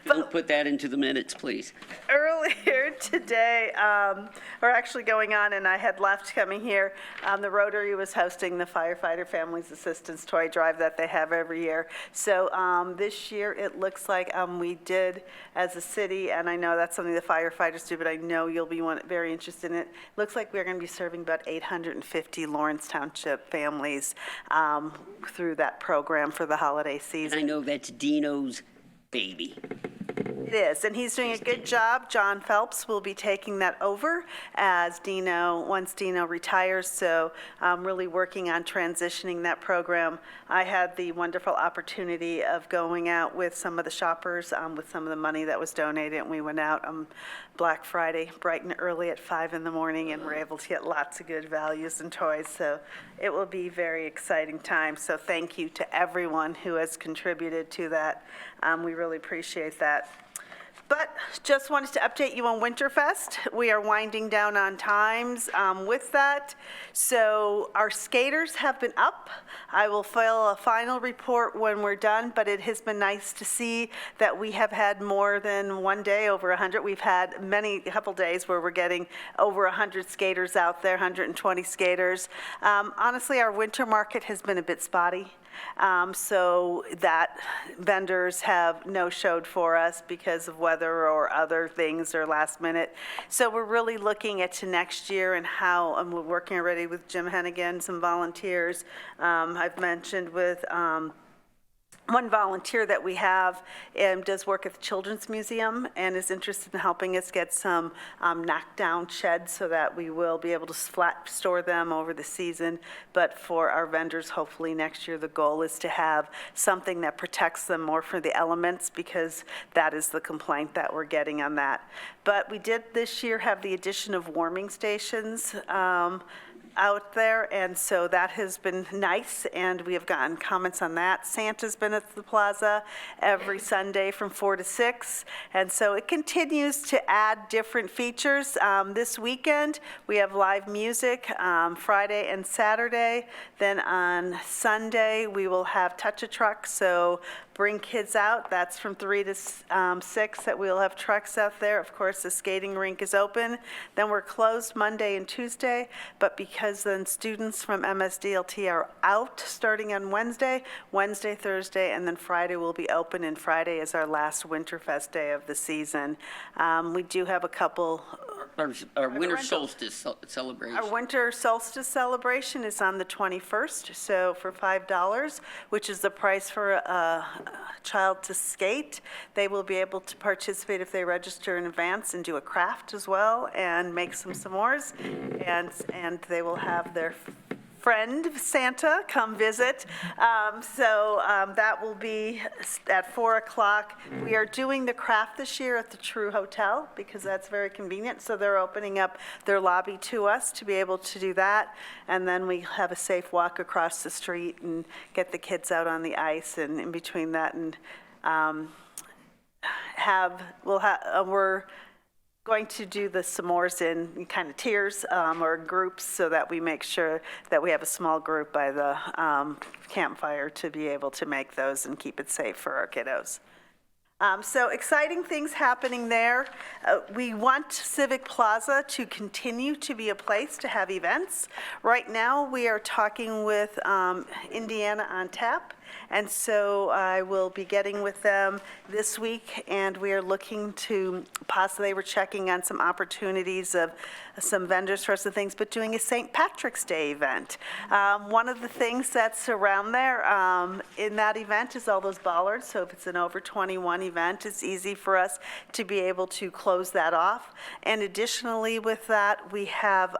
Don't put that into the minutes, please. Earlier today, or actually going on, and I had left coming here, the Rotary was hosting the Firefighter Families Assistance Toy Drive that they have every year. So this year, it looks like we did, as a city, and I know that's something the firefighters do, but I know you'll be very interested in it. Looks like we're going to be serving about 850 Lawrence Township families through that program for the holiday season. I know that's Dino's baby. It is, and he's doing a good job. John Phelps will be taking that over as once Dino retires, so I'm really working on transitioning that program. I had the wonderful opportunity of going out with some of the shoppers with some of the money that was donated, and we went out on Black Friday bright and early at 5 in the morning, and were able to get lots of good values and toys, so it will be a very exciting time. So thank you to everyone who has contributed to that. We really appreciate that. But just wanted to update you on Winterfest. We are winding down on times with that. So our skaters have been up. I will file a final report when we're done, but it has been nice to see that we have had more than one day over 100. We've had a couple days where we're getting over 100 skaters out there, 120 skaters. Honestly, our winter market has been a bit spotty. So that vendors have no-showed for us because of weather or other things or last minute. So we're really looking at to next year and how, and we're working already with Jim Hennigan, some volunteers. I've mentioned with one volunteer that we have does work at the Children's Museum and is interested in helping us get some knockdown sheds so that we will be able to flat store them over the season. But for our vendors, hopefully next year, the goal is to have something that protects them more from the elements, because that is the complaint that we're getting on that. But we did this year have the addition of warming stations out there, and so that has been nice, and we have gotten comments on that. Santa's been at the plaza every Sunday from 4 to 6, and so it continues to add different features. This weekend, we have live music Friday and Saturday. Then on Sunday, we will have Touch-a-Truck, so bring kids out. That's from 3 to 6 that we'll have trucks out there. Of course, the skating rink is open. Then we're closed Monday and Tuesday, but because then students from MSDLT are out starting on Wednesday, Thursday, and then Friday will be open, and Friday is our last Winterfest day of the season. We do have a couple. Our winter solstice celebration. Our winter solstice celebration is on the 21st, so for $5, which is the price for a child to skate. They will be able to participate if they register in advance and do a craft as well and make some s'mores, and they will have their friend Santa come visit. That will be at 4 o'clock. We are doing the craft this year at the True Hotel because that's very convenient. So they're opening up their lobby to us to be able to do that. And then we have a safe walk across the street and get the kids out on the ice. And in between that, and we're going to do the s'mores in kind of tiers or groups so that we make sure that we have a small group by the campfire to be able to make those and keep it safe for our kiddos. So exciting things happening there. We want Civic Plaza to continue to be a place to have events. Right now, we are talking with Indiana on Tap, and so I will be getting with them this week, and we are looking to possibly, we're checking on some opportunities of some vendors for some things, but doing a St. Patrick's Day event. One of the things that's around there in that event is all those bollards, so if it's an over 21 event, it's easy for us to be able to close that off. And additionally with that, we have,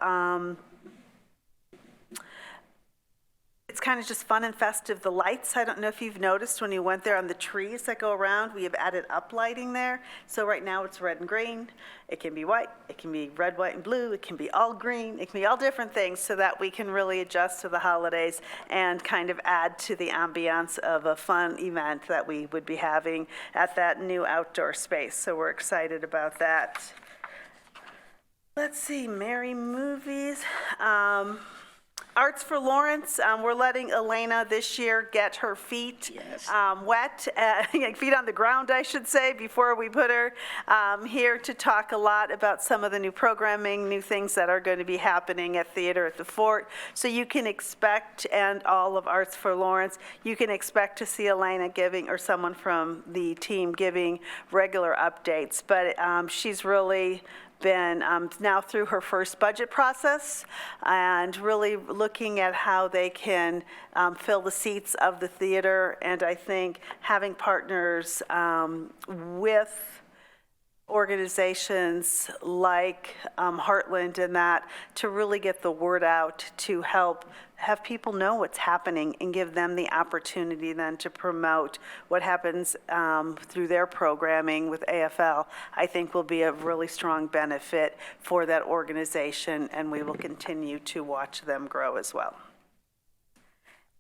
it's kind of just fun and festive. The lights, I don't know if you've noticed when you went there on the trees that go around, we have added up lighting there. So right now it's red and green. It can be white, it can be red, white, and blue. It can be all green, it can be all different things so that we can really adjust to the holidays and kind of add to the ambiance of a fun event that we would be having at that new outdoor space. So we're excited about that. Let's see, Merry Movies. Arts for Lawrence, we're letting Elena this year get her feet wet, feet on the ground, I should say, before we put her here to talk a lot about some of the new programming, new things that are going to be happening at Theater at the Fort. So you can expect, and all of Arts for Lawrence, you can expect to see Elena giving, or someone from the team giving regular updates. But she's really been now through her first budget process and really looking at how they can fill the seats of the theater. And I think having partners with organizations like Heartland and that to really get the word out to help have people know what's happening and give them the opportunity then to promote what happens through their programming with AFL, I think will be a really strong benefit for that organization, and we will continue to watch them grow as well.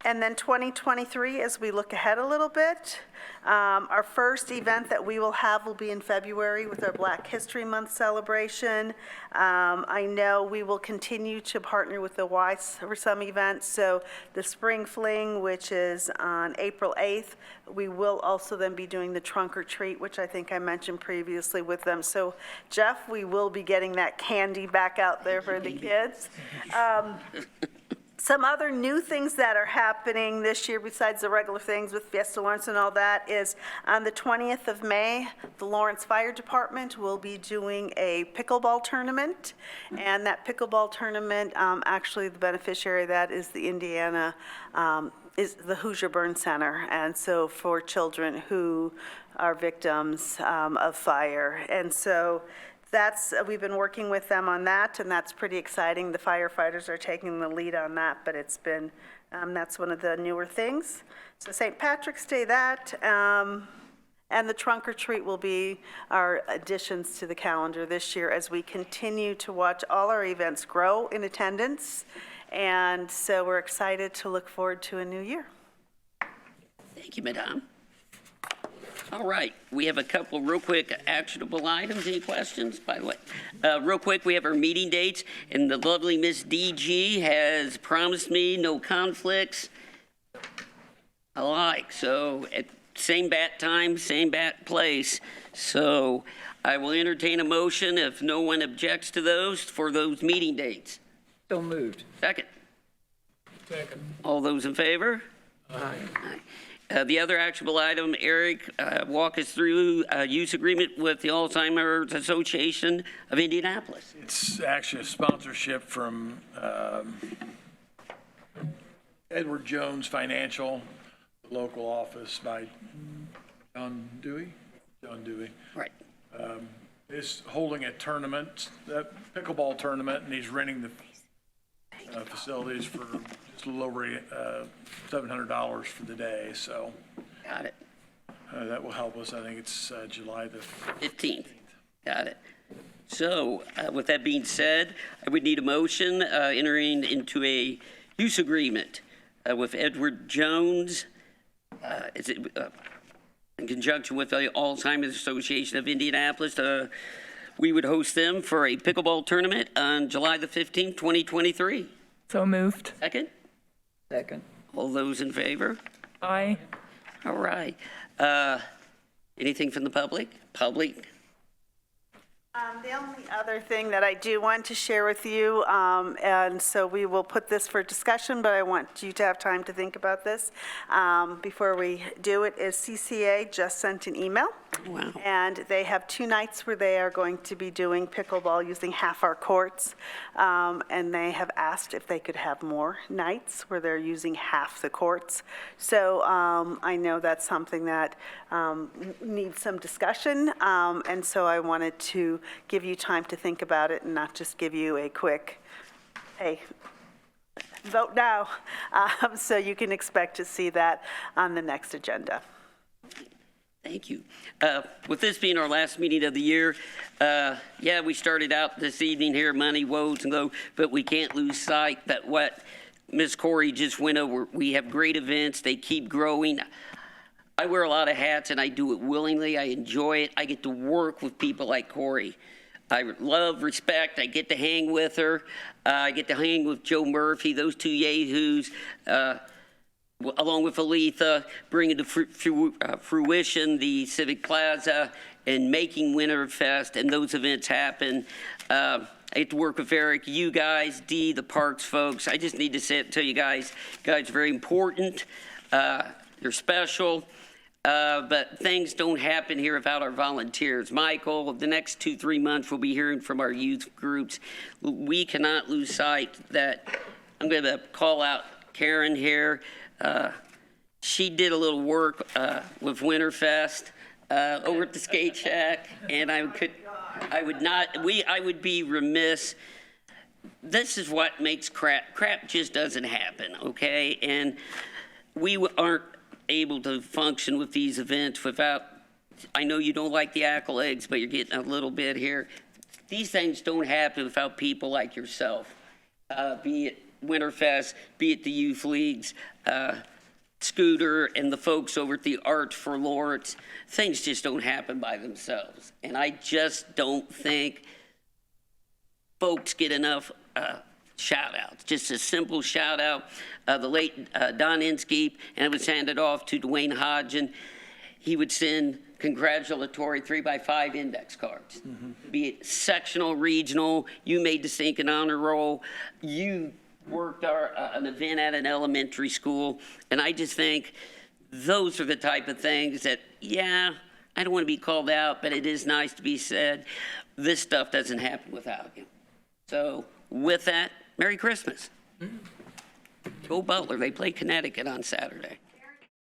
And then 2023, as we look ahead a little bit, our first event that we will have will be in February with our Black History Month celebration. I know we will continue to partner with the Y for some events. So the Spring Fling, which is on April 8th, we will also then be doing the Trunk or Treat, which I think I mentioned previously with them. So Jeff, we will be getting that candy back out there for the kids. Some other new things that are happening this year besides the regular things with Fiesta Lawrence and all that is on the 20th of May, the Lawrence Fire Department will be doing a pickleball tournament. And that pickleball tournament, actually the beneficiary of that is the Indiana, is the Hoosier Burn Center. And so for children who are victims of fire. And so we've been working with them on that, and that's pretty exciting. The firefighters are taking the lead on that, but it's been, that's one of the newer things. So St. Patrick's Day, that, and the Trunk or Treat will be our additions to the calendar this year as we continue to watch all our events grow in attendance. And so we're excited to look forward to a new year. Thank you, Madame. All right, we have a couple real quick actionable items. Any questions, by the way? Real quick, we have our meeting dates, and the lovely Miss DG has promised me no conflicts alike. So at same bat time, same bat place. So I will entertain a motion if no one objects to those for those meeting dates. So moved. Second. Second. All those in favor? Aye. The other actionable item, Eric, walk us through a use agreement with the Alzheimer's Association of Indianapolis. It's actually a sponsorship from Edward Jones Financial, the local office by John Dewey. Right. Is holding a tournament, a pickleball tournament, and he's renting the facilities for just a little over $700 for the day. So Got it. that will help us. I think it's July the 15th. Got it. So with that being said, I would need a motion entering into a use agreement with Edward Jones. In conjunction with the Alzheimer's Association of Indianapolis. We would host them for a pickleball tournament on July the 15th, 2023. So moved. Second? Second. All those in favor? Aye. All right. Anything from the public? Public? The only other thing that I do want to share with you, and so we will put this for discussion, but I want you to have time to think about this before we do it, is CCA just sent an email. Wow. And they have 2 nights where they are going to be doing pickleball using half our courts. And they have asked if they could have more nights where they're using half the courts. So I know that's something that needs some discussion. And so I wanted to give you time to think about it and not just give you a quick, hey, vote now. So you can expect to see that on the next agenda. Thank you. With this being our last meeting of the year, yeah, we started out this evening here, money, woes, and go, but we can't lose sight that what Ms. Corey just went over, we have great events. They keep growing. I wear a lot of hats, and I do it willingly. I enjoy it. I get to work with people like Corey. I love, respect. I get to hang with her. I get to hang with Joe Murphy, those 2 yahoos. Along with Aletha, bringing to fruition the Civic Plaza and making Winterfest and those events happen. I get to work with Eric, you guys, Dee, the parks folks. I just need to tell you guys are very important. You're special. But things don't happen here without our volunteers. Michael, the next 2-3 months, we'll be hearing from our youth groups. We cannot lose sight that I'm going to call out Karen here. She did a little work with Winterfest over at the Skate Shack, and I would be remiss. This is what makes crap. Crap just doesn't happen, okay? And we aren't able to function with these events without. I know you don't like the accolades, but you're getting a little bit here. These things don't happen without people like yourself, be it Winterfest, be it the youth leagues, Scooter and the folks over at the Arts for Lawrence. Things just don't happen by themselves. And I just don't think folks get enough shout outs. Just a simple shout out. The late Don Inskeep, and it was handed off to Dwayne Hodgen. He would send congratulatory 3x5 index cards, be it sectional, regional. You made the sink and honor roll. You worked an event at an elementary school, and I just think those are the type of things that, yeah, I don't want to be called out, but it is nice to be said. This stuff doesn't happen without you. So with that, Merry Christmas. Joe Butler, they play Connecticut on Saturday.